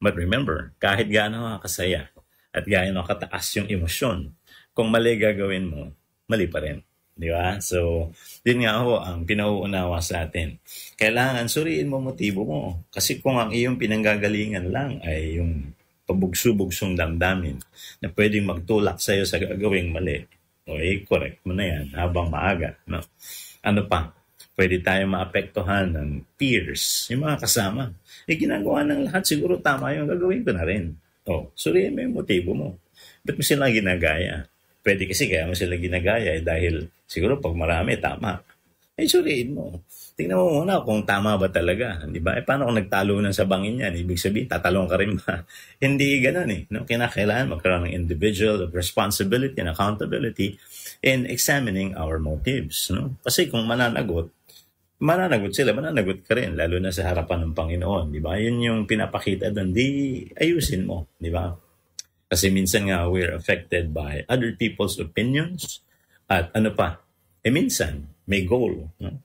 But remember, kahit gaano kasaya at gaano kataas yung emosyon, kung mali gagawin mo, mali pa rin. Di ba? So, din nga ho ang pinauunawa sa atin. Kailangan suriin mo motibo mo. Kasi kung ang iyong pinanggagalingan lang ay yung pabugso-bugsong damdamin na pwedeng magtulak sa iyo sa gagawing mali, okay, correct mo na yan habang maaga. No? Ano pa? Pwede tayong maapektuhan ng peers, yung mga kasama. Ginagawa ng lahat, siguro tama yung gagawin ko na rin. Suriin mo yung motibo mo. Ba't mo sila ginagaya? Pwede kasi kaya mo sila ginagaya dahil siguro pag marami, tama. Suriin mo. Tingnan mo muna kung tama ba talaga. Di ba? Paano kung nagtalo na sa bangin yan? Ibig sabihin, tatalong ka rin ba? Hindi ganun eh. No? Kinakailangan magkaroon ng individual responsibility and accountability in examining our motives. No? Kasi kung mananagot sila, mananagot ka rin, lalo na sa harapan ng Panginoon. Di ba? Yun yung pinapakita doon. Di ayusin mo. Di ba? Kasi minsan nga we're affected by other people's opinions at ano pa, minsan may goal. No?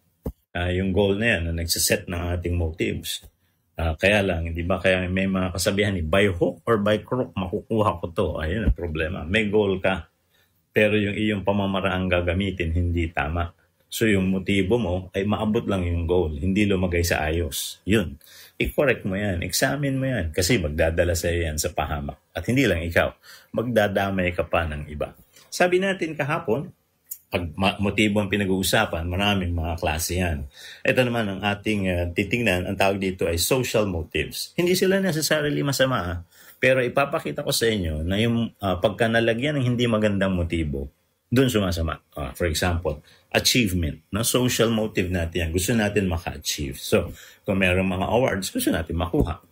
Yung goal na yan na nagsiset ng ating motives. Kaya lang, di ba, kaya may mga kasabihan by hook or by crook, makukuha ko to. Ayun ang problema. May goal ka, pero yung iyong pamamaraang gagamitin hindi tama. So yung motibo mo ay maabot lang yung goal, hindi lumagay sa ayos. Yun. I-correct mo yan, examine mo yan, kasi magdadala sa yan sa pahamak. At hindi lang ikaw, magdadamay ka pa ng iba. Sabi natin kahapon, pag motibo ang pinag-uusapan, maraming mga klase yan. Ito naman ang ating titingnan, ang tawag dito ay social motives. Hindi sila necessarily masama, pero ipapakita ko sa inyo na yung pagka nalagyan ng hindi magandang motibo, doon sumasama. For example, achievement. No? Social motive natin yan. Gusto natin maka-achieve. So, kung merong mga awards, gusto natin makuha.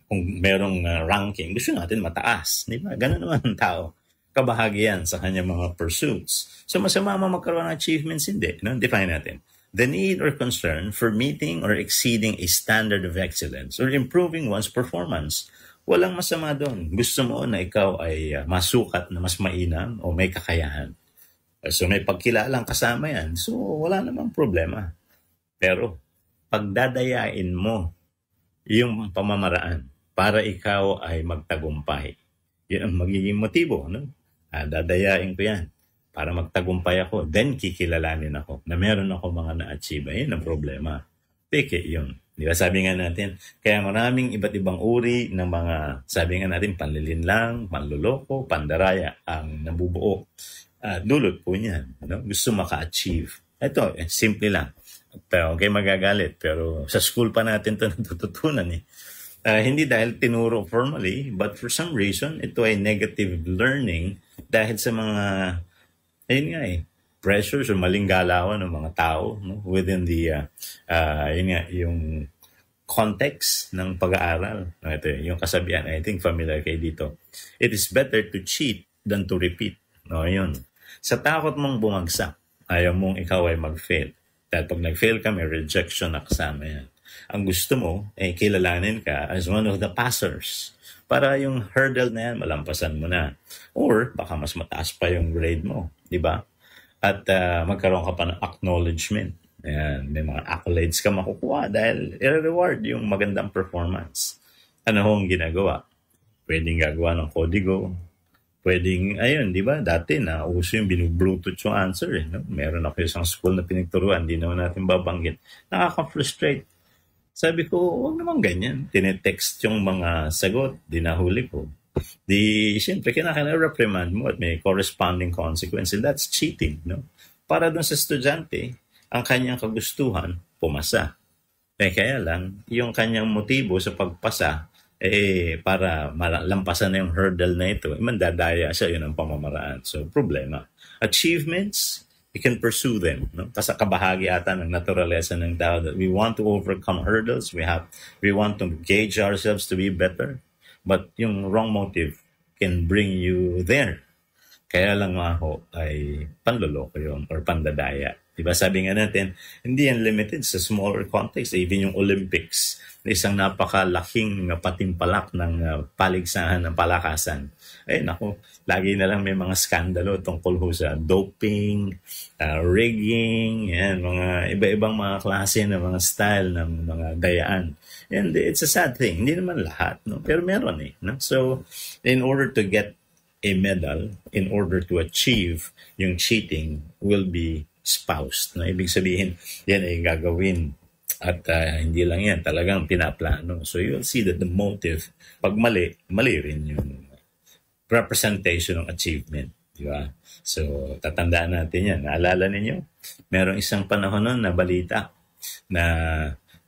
Kung merong ranking, gusto natin mataas. Di ba? Ganun naman ang tao. Kabahagi sa kanyang mga pursuits. So, masama magkaroon ng achievements, hindi. No? Define natin. The need or concern for meeting or exceeding a standard of excellence or improving one's performance. Walang masama doon. Gusto mo na ikaw ay masukat na mas mainam o may kakayahan. So may pagkilalang kasama yan. So wala namang problema. Pero pagdadayain mo yung pamamaraan para ikaw ay magtagumpay. Yun ang magiging motibo. No? Dadayain ko yan para magtagumpay ako. Then kikilalanin ako na meron ako mga na-achieve. Yun ang problema. Peke yun. Di ba sabi nga natin, kaya maraming iba't ibang uri ng mga, sabi nga natin, panlilinlang, panluloko, pandaraya ang nabubuo. Dulot po niyan. No? Gusto maka-achieve. Ito, simple lang. Pero okay magagalit, pero sa school pa natin ito natututunan eh. Hindi dahil tinuro formally, but for some reason, ito ay negative learning dahil sa mga, ayun nga pressures o maling galawan ng mga tao no? Within the, yung context ng pag-aaral. Ito yung kasabihan, I think familiar kayo dito. It is better to cheat than to repeat. No, yun. Sa takot mong bumagsak, ayaw mong ikaw ay mag-fail. Dahil pag nag-fail ka, may rejection na kasama yan. Ang gusto mo ay kilalanin ka as one of the passers para yung hurdle na yan, malampasan mo na. Or baka mas mataas pa yung grade mo, di ba? At magkaroon ka pa ng acknowledgement. Ayan, may mga accolades ka makukuha dahil i-reward yung magandang performance. Ano hong ginagawa? pwedeng gagawa ng kodigo, pwedeng, ayun, di ba, dati na uso yung binubluetooth yung answer. No? Meron ako isang school na pinagturuan, di naman natin babanggit. Nakaka-frustrate. Sabi ko, huwag naman ganyan. Tinetext yung mga sagot, dinahuli ko. Siyempre, reprimand mo at may corresponding consequence. And that's cheating. No? Para dun sa estudyante, ang kanyang kagustuhan, pumasa. Kaya lang, yung kanyang motibo sa pagpasa, para malampasan na yung hurdle na ito, mandadaya siya, yun ang pamamaraan. So, problema. Achievements, we can pursue them. No? Kasi kabahagi ata ng naturalesa ng tao that we want to overcome hurdles, we want to gauge ourselves to be better, but yung wrong motive can bring you there. Kaya lang ako ay panloloko yun or pandadaya. Diba sabi nga natin, hindi yan limited sa smaller context, even yung Olympics, isang napakalaking patimpalak ng paligsahan ng palakasan. Naku, lagi na lang may mga skandalo tungkol sa doping, rigging, yan, mga iba-ibang mga klase ng mga style ng mga dayaan. And it's a sad thing. Hindi naman lahat, no? Pero meron no? So, in order to get a medal, in order to achieve yung cheating, will be spoused. No? Ibig sabihin, yan ay gagawin. At hindi lang yan, talagang pinaplano. So you'll see that the motive, pag mali rin yung representation ng achievement. Di ba? So tatandaan natin yan. Naalala ninyo? Merong isang panahon nun na balita na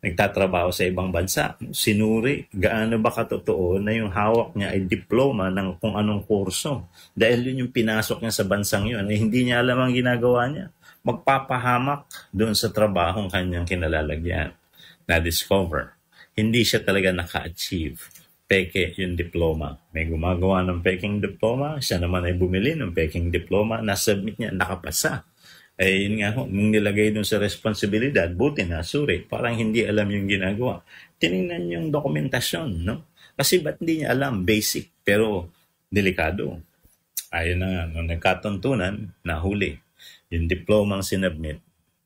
nagtatrabaho sa ibang bansa. Sinuri, gaano ba katotoo na yung hawak niya ay diploma ng kung anong kurso. Dahil yun yung pinasok niya sa bansang yun. Hindi niya alam ang ginagawa niya. Magpapahamak doon sa trabahong kanyang kinalalagyan. Na-discover. Hindi siya talaga naka-achieve. Peke yung diploma. May gumagawa ng peking diploma. Siya naman ay bumili ng peking diploma. Nasubmit niya, nakapasa. Yun nga ho, nung nilagay doon sa responsibilidad, buti na, suri, parang hindi alam yung ginagawa. Tinignan yung dokumentasyon, no? Kasi ba't hindi niya alam? Basic, pero delikado. Ayun na nga, nung nagkatuntunan, nahuli. Yung diplomang sinubmit,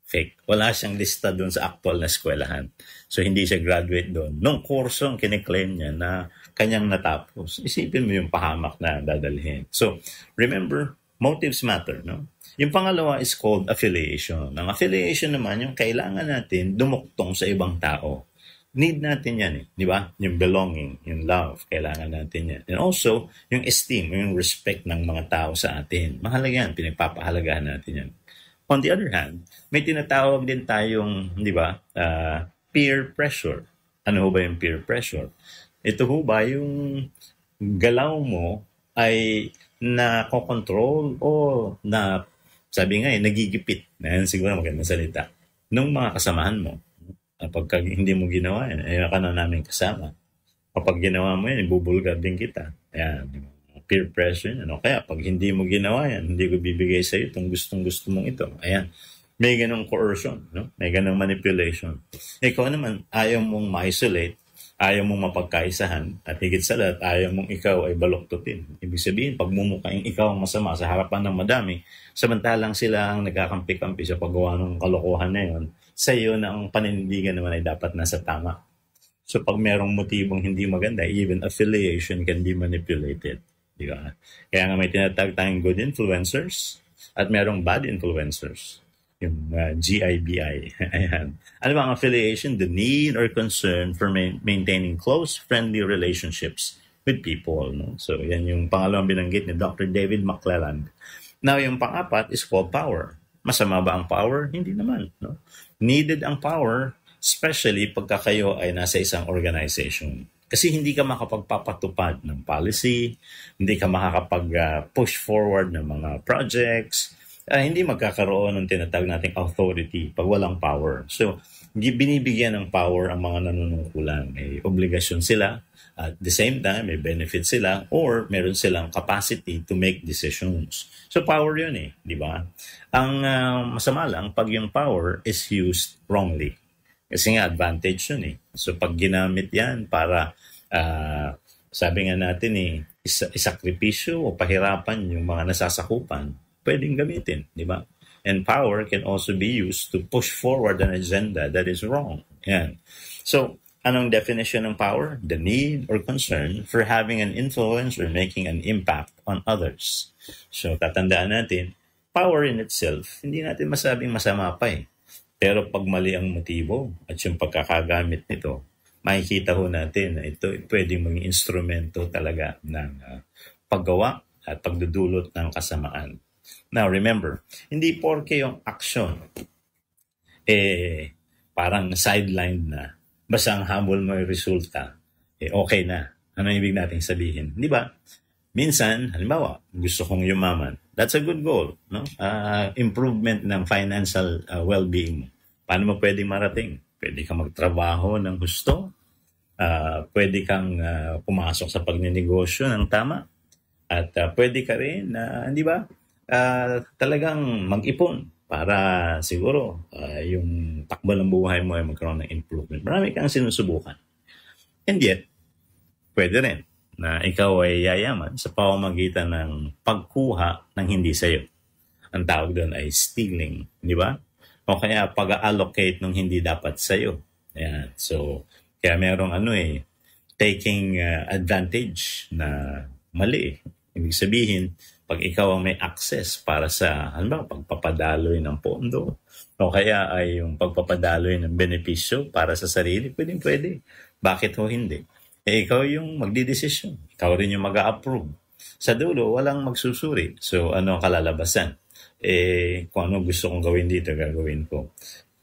fake. Wala siyang lista doon sa actual na eskwelahan. So, hindi siya graduate doon. Nung kurso ang kiniklaim niya na kanyang natapos, isipin mo yung pahamak na dadalhin. So, remember, motives matter, no? Yung pangalawa is called affiliation. Ang affiliation naman, yung kailangan natin dumuktong sa ibang tao. Need natin yan, di ba? Yung belonging, yung love, kailangan natin yan. And also, yung esteem, yung respect ng mga tao sa atin. Mahalaga yan, pinagpapahalagahan natin yan. On the other hand, may tinatawag din tayong, di ba, peer pressure. Ano ho ba yung peer pressure? Ito ho ba yung galaw mo ay nakokontrol o na, sabi nga nagigipit. Yan siguro magandang salita. Nung mga kasamahan mo, pagka hindi mo ginawa yan, ayaw ka na namin kasama. Kapag ginawa mo yan, ibubulgar din kita. Ayan, peer pressure yan. Kaya pag hindi mo ginawa yan, hindi ko bibigay sa iyo itong gustong-gusto mong ito. Ayan, may ganong coercion, no? May ganong manipulation. Ikaw naman, ayaw mong ma-isolate, ayaw mong mapagkaisahan, at higit sa lahat, ayaw mong ikaw ay baluktutin. Ibig sabihin, pagmumukhang ikaw ang masama sa harapan ng madami, samantalang sila ang nagkakampi-kampi sa paggawa ng kalokohan na yun, sa iyo na ang panindigan naman ay dapat nasa tama. So pag merong motibong hindi maganda, even affiliation can be manipulated. Di ba? Kaya nga may tinatawag tayong good influencers at merong bad influencers. Yung GIBI. Ayan. Ano ba ang affiliation? The need or concern for maintaining close, friendly relationships with people. No? So, yan yung pangalawang binanggit ni Dr. David McClelland. Now, yung pang-apat is called power. Masama ba ang power? Hindi naman. No? Needed ang power, especially pagka kayo ay nasa isang organization. Kasi hindi ka makapagpapatupad ng policy, hindi ka makakapag-push forward ng mga projects, hindi magkakaroon ng tinatawag nating authority pag walang power. So, binibigyan ng power ang mga nanunungkulan. May obligasyon sila, at the same time, may benefit sila, or meron silang capacity to make decisions. So, power yun di ba? Ang masama lang, pag yung power is used wrongly. Kasi nga, advantage yun So, pag ginamit yan para, sabi nga natin isakripisyo o pahirapan yung mga nasasakupan, pwedeng gamitin, di ba? And power can also be used to push forward an agenda that is wrong. Yan. So, Anong definition ng power? The need or concern for having an influence or making an impact on others. So, tatandaan natin, power in itself, hindi natin masabing masama pa eh. Pero pag mali ang motibo at yung pagkakagamit nito, makikita ho natin na ito pwedeng maging instrumento talaga ng paggawa at pagdudulot ng kasamaan. Now, remember, hindi porke yung action, parang sidelined na. Basta ang humble mo yung resulta, okay na. Ano ibig nating sabihin? Di ba? Minsan, halimbawa, gusto kong yumaman. That's a good goal. No? Improvement ng financial well-being. Paano mo pwede marating? Pwede kang magtrabaho ng gusto. Pwede kang pumasok sa pagninegosyo ng tama. At pwede ka rin, di ba? Talagang mag-ipon para siguro yung takbo ng buhay mo ay magkaroon ng improvement. Marami kang sinusubukan. And yet, pwede rin na ikaw ay yayaman sa pamamagitan ng pagkuha ng hindi sa'yo. Ang tawag doon ay stealing, di ba? O kaya pag-allocate ng hindi dapat sa'yo. Ayan. So, kaya merong taking advantage na mali. Ibig sabihin, pag ikaw ang may access para sa, pagpapadaloy ng pondo, o kaya ay yung pagpapadaloy ng benepisyo para sa sarili, pwede. Bakit ho hindi? Ikaw yung magdidesisyon. Ikaw rin yung mag-a-approve. Sa dulo, walang magsusuri. So, ano ang kalalabasan? Kung ano gusto kong gawin dito, gagawin ko.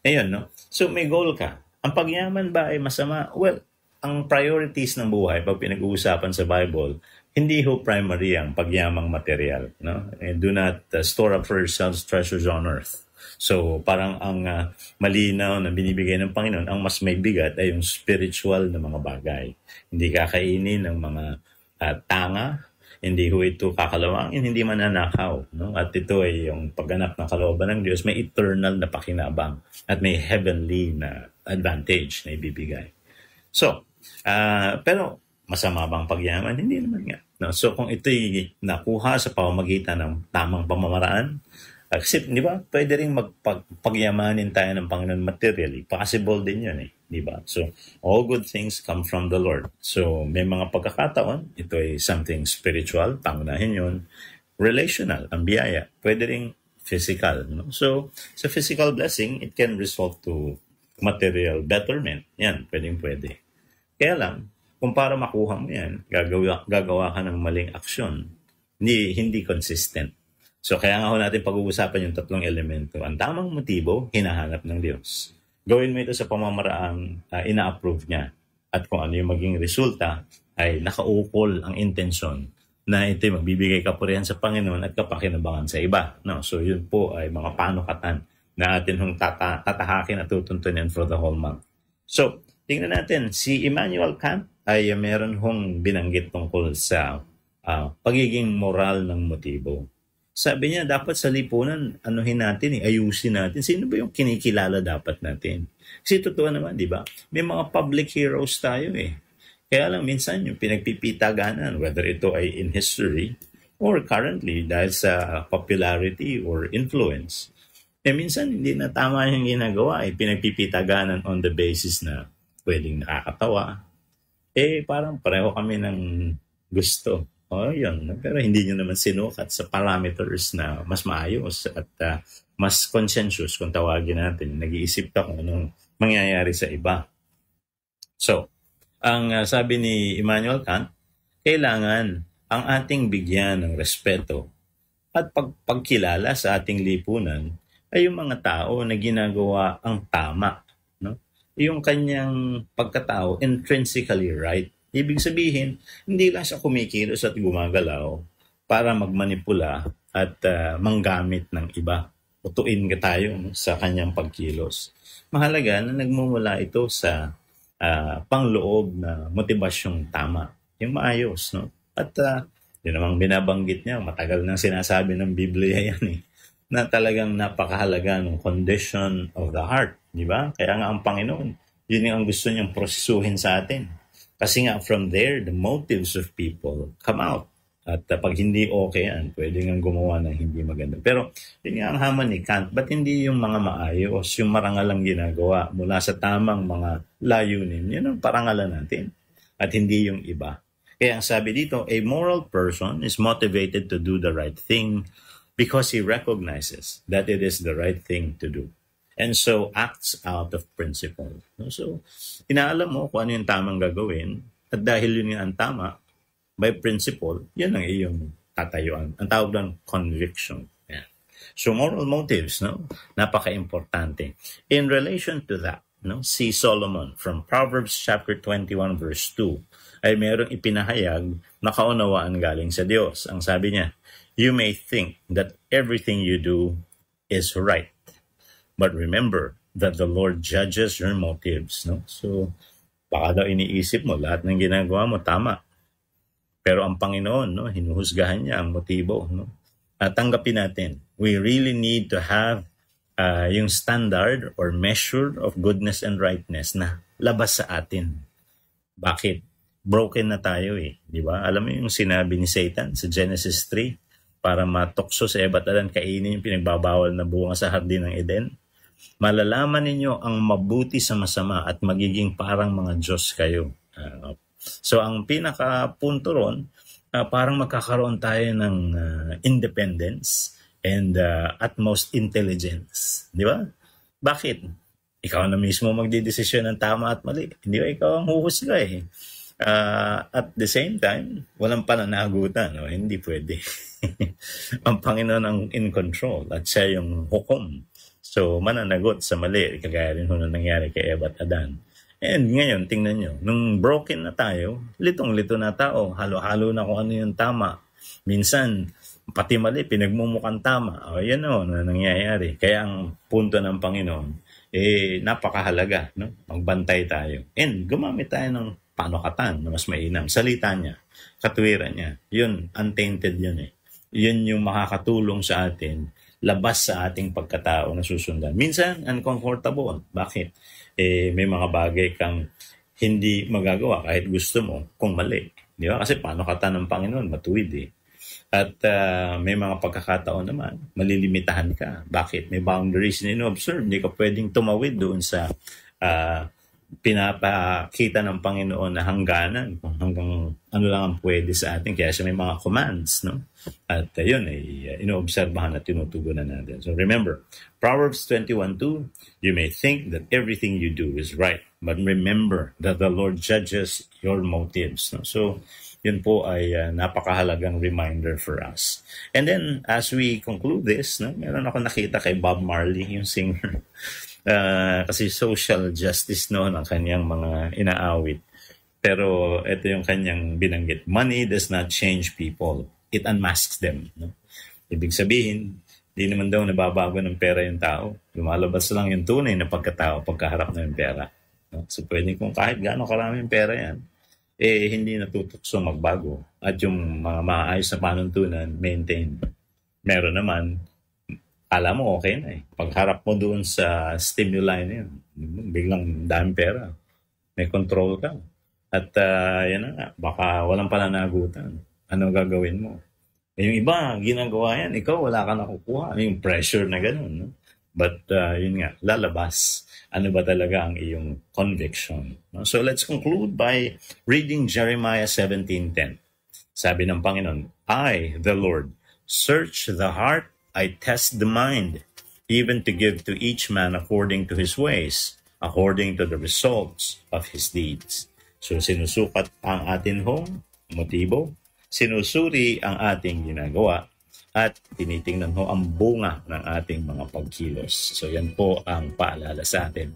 Ayun, no? So, may goal ka. Ang pagyaman ba ay masama? Well, ang priorities ng buhay, pag pinag-uusapan sa Bible, hindi ho primary ang pagyamang material. No? And do not store up for yourselves treasures on earth. So parang ang malinaw na binibigay ng Panginoon, ang mas may bigat ay yung spiritual na mga bagay. Hindi kakainin ng mga tanga, hindi ho ito kakalawangin, hindi mananakaw. No? At ito ay yung pagganap ng kalooban ng Diyos, may eternal na pakinabang at may heavenly na advantage na ibibigay. So, pero masama bang pagyaman? Hindi naman nga. No? So kung ito'y nakuha sa pamamagitan ng tamang pamamaraan, kasi di ba, pwede rin pagyamanin tayo ng Panginoon materially. Possible din yun di ba? So all good things come from the Lord. So may mga pagkakataon, ito ay something spiritual, pangunahin yun. Relational, ang biyaya. Pwede rin physical. No? So sa physical blessing, it can result to material betterment. Yan, pwede. Kaya lang, kung para makuha mo yan, gagawa ka ng maling aksyon. Hindi consistent. So kaya nga ho natin pag-uusapan yung tatlong elemento. Ang tamang motibo, hinahanap ng Diyos. Gawin mo ito sa pamamaraang ina-approve niya. At kung ano yung maging resulta, ay nakaukol ang intensyon na ito'y magbibigay kapurihan sa Panginoon at kapakinabangan sa iba. No? So yun po ay mga panukatan na atin hong tatahakin at tutuntunin for the whole month. So, tingnan natin, si Immanuel Kant ay meron hong binanggit tungkol sa pagiging moral ng motibo. Sabi niya, dapat sa lipunan, anuhin natin, ayusin natin. Sino ba yung kinikilala dapat natin? Kasi totoo naman, di ba? May mga public heroes tayo Kaya lang minsan yung pinagpipitaganan, whether ito ay in history or currently dahil sa popularity or influence, minsan hindi na tama yung ginagawa, pinagpipitaganan on the basis na pwedeng nakakatawa. Parang pareho kami ng gusto. Yun. Pero hindi nyo naman sinukat sa parameters na mas maayos at mas conscientious kung tawagin natin. Nag-iisip ka kung anong mangyayari sa iba. So, ang sabi ni Immanuel Kant, kailangan ang ating bigyan ng respeto at pagkilala sa ating lipunan ay yung mga tao na ginagawa ang tama. No? Yung kanyang pagkatao intrinsically right. Ibig sabihin, hindi lang siya kumikilos at gumagalaw para magmanipula at manggamit ng iba. Utuin ka tayo sa kanyang pagkilos. Mahalaga na nagmumula ito sa pangloob na motibasyong tama. Yung maayos. No? At yun namang binabanggit niya, matagal nang sinasabi ng Biblia yan na talagang napakahalaga ng condition of the heart. Di ba? Kaya nga ang Panginoon, yun yung ang gusto niyang prosesuhin sa atin. Kasi nga from there, the motives of people come out. At pag hindi okay yan, pwede nga gumawa ng hindi maganda. Pero yun nga ang hamon ni Kant, ba't hindi yung mga maayos, yung marangalang ginagawa mula sa tamang mga layunin? Yun ang parangalan natin. At hindi yung iba. Kaya ang sabi dito, a moral person is motivated to do the right thing because he recognizes that it is the right thing to do. And so acts out of principle. So, inaalam mo kung ano yung tamang gagawin. At dahil yun nga ang tama, by principle, yan ang iyong tatayuan. Ang tawag ng conviction. Yan. So moral motives, no? Napaka-importante. In relation to that, no, si Solomon from Proverbs chapter 21 verse 2 ay merong ipinahayag na kaunawaan galing sa Diyos. Ang sabi niya, you may think that everything you do is right, but remember that the Lord judges your motives. No? So baka daw iniisip mo lahat ng ginagawa mo tama. Pero ang Panginoon, no, hinuhusgahan niya ang motibo. No? At tanggapin natin, we really need to have yung standard or measure of goodness and rightness na labas sa atin. Bakit? Broken na tayo eh. Di ba? Alam mo yung sinabi ni Satan sa Genesis 3 para matukso sa Eva at Adan, kainin yung pinagbabawal na bunga sa hardin ng Eden? Malalaman ninyo ang mabuti sa masama at magiging parang mga Diyos kayo. So ang pinaka-punto ron, parang magkakaroon tayo ng independence and utmost intelligence. Di ba? Bakit? Ikaw na mismo magdidesisyon ng tama at mali. Hindi ba ikaw ang huhusga eh? At the same time, walang pananagutan. No? Hindi pwede. Ang Panginoon ang in control at siya yung hukom. So mananagot sa mali. Kagaya rin na nangyari kay Eva at Adan. And ngayon, tingnan nyo, nung broken na tayo, litong-lito na tao, halo-halo na kung ano yung tama. Minsan, pati mali, pinagmumukhang tama. O yan o, na nangyayari. Kaya ang punto ng Panginoon, napakahalaga, no? Magbantay tayo. And gumamit tayo ng panukatan na mas mainam. Salita niya, katuwiran niya. Yun, untainted yun eh. Yun yung makakatulong sa atin, labas sa ating pagkatao na susundan. Minsan, uncomfortable. Bakit? May mga bagay kang hindi magagawa kahit gusto mo kung mali. Di ba? Kasi panukatan ng Panginoon, matuwid eh. At may mga pagkakataon naman, malilimitahan ka. Bakit? May boundaries na ino-observe. Hindi ka pwedeng tumawid doon sa pinapakita ng Panginoon na hangganan kung hanggang ano lang ang pwede sa atin. Kaya siya may mga commands, no? At yun ay inoobserbahan at tinutugunan natin. So remember, Proverbs 21:2, you may think that everything you do is right, but remember that the Lord judges your motives. No? So yun po ay napakahalagang reminder for us. And then as we conclude this, no, meron ako nakita kay Bob Marley, yung singer. Kasi social justice noon ang kanyang mga inaawit. Pero ito yung kanyang binanggit. Money does not change people. It unmasks them. No? Ibig sabihin, di naman daw nababago ng pera yung tao. Lumalabas lang yung tunay na pagkatao pagkaharap na yung pera. No? So pwede kung kahit gaano karaming pera yan, hindi natutokso magbago. At yung mga maayos na panuntunan, maintain. Meron naman, alam mo okay na eh. Pagharap mo doon sa stimuli na yun, biglang daming pera. May control ka. At yan na nga, baka walang pananagutan. Ano gagawin mo? Yung iba, ginagawa yan, ikaw wala ka nakukuha. Yung pressure na gano'n. No? But yun nga, lalabas. Ano ba talaga ang iyong conviction? No? So let's conclude by reading Jeremiah 17:10. Sabi ng Panginoon, I, the Lord, search the heart, I test the mind, even to give to each man according to his ways, according to the results of his deeds. So sinusukat ang ating motibo, sinusuri ang ating ginagawa, at tinitingnan ho ang bunga ng ating mga pagkilos. So yan po ang paalala sa atin.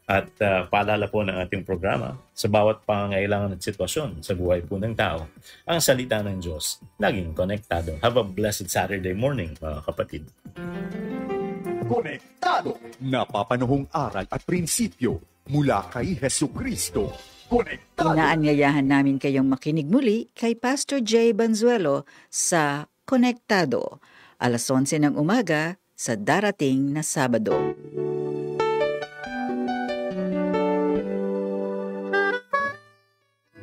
At paalala po ng ating programa, sa bawat pangangailangan at sitwasyon sa buhay po ng tao, ang salita ng Diyos laging konektado. Have a blessed Saturday morning, mga kapatid. Konektado! Napapanahong aral at prinsipyo mula kay Hesukristo. Konektado! Inaanyayahan namin kayong makinig muli kay Pastor Jay Banzuelo sa Konektado, alas 11 ng umaga sa darating na Sabado.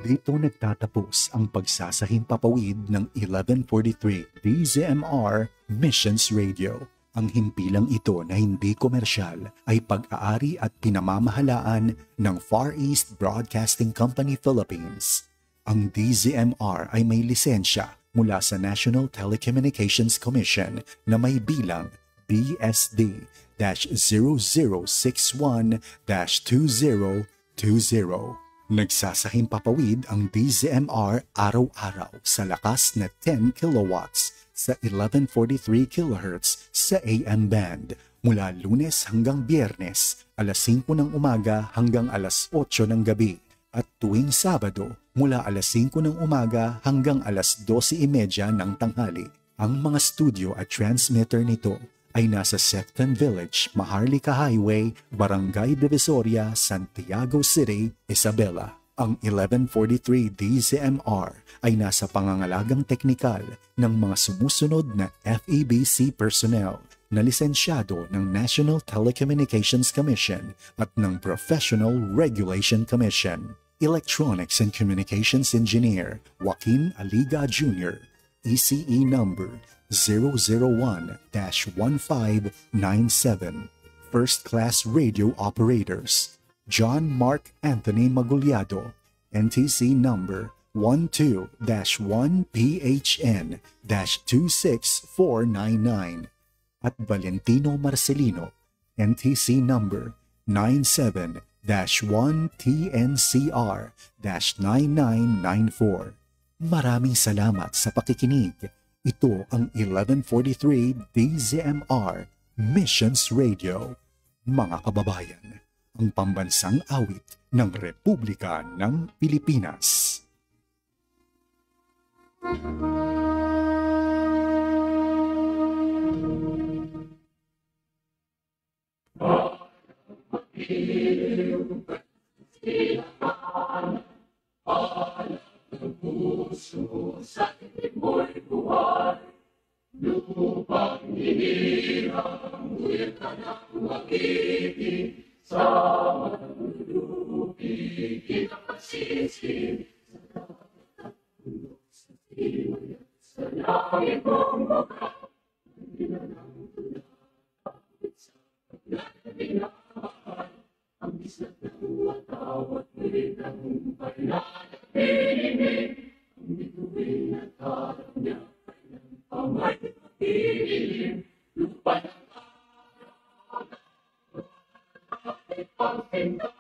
Dito nagtatapos ang pagsasahimpapawid ng 1143 DZMR Missions Radio. Ang himpilang ito na hindi komersyal ay pag-aari at pinamamahalaan ng Far East Broadcasting Company Philippines. Ang DZMR ay may lisensya mula sa National Telecommunications Commission na may bilang BSD-0061-2020. Nagsasahimpapawid ang DZMR araw-araw sa lakas na 10 kilowatts sa 1143 kHz sa AM band mula Lunes hanggang Biyernes, alas 5 ng umaga hanggang alas 8 ng gabi at tuwing Sabado mula alas 5 ng umaga hanggang alas 12:30 ng tanghali. Ang mga studio at transmitter nito ay nasa Secton Village, Maharlika Highway, Barangay Divisoria, Santiago City, Isabela. Ang 1143 DZMR ay nasa pangangalagang teknikal ng mga sumusunod na FEBC personnel na lisensyado ng National Telecommunications Commission at ng Professional Regulation Commission. Electronics and Communications Engineer Joaquin Aliga Jr., ECE number 001-1597. First Class Radio Operators John Mark Anthony Maguliado, NTC number 12-1PHN-26499 at Valentino Marcelino, NTC number 97-1TNCR-9994. Maraming salamat sa pakikinig. Ito ang 1143 DZMR Missions Radio. Mga kababayan, ang pambansang awit ng Republika ng Pilipinas. Puso sa mo'y buhay, lupang hinirang, nguyat ka na magiging, sa malulupi, kita pasisin, sa tulog sa tiwaya, sa langit mong mukha, hindi na lang tulad, sa paglalabinahan, ang isang nawatawat mo'y tagumpay na napinig. Ang bituin at harap niya ay ng pamay pag-ilim. Lupa ng araw, ay pagpinta.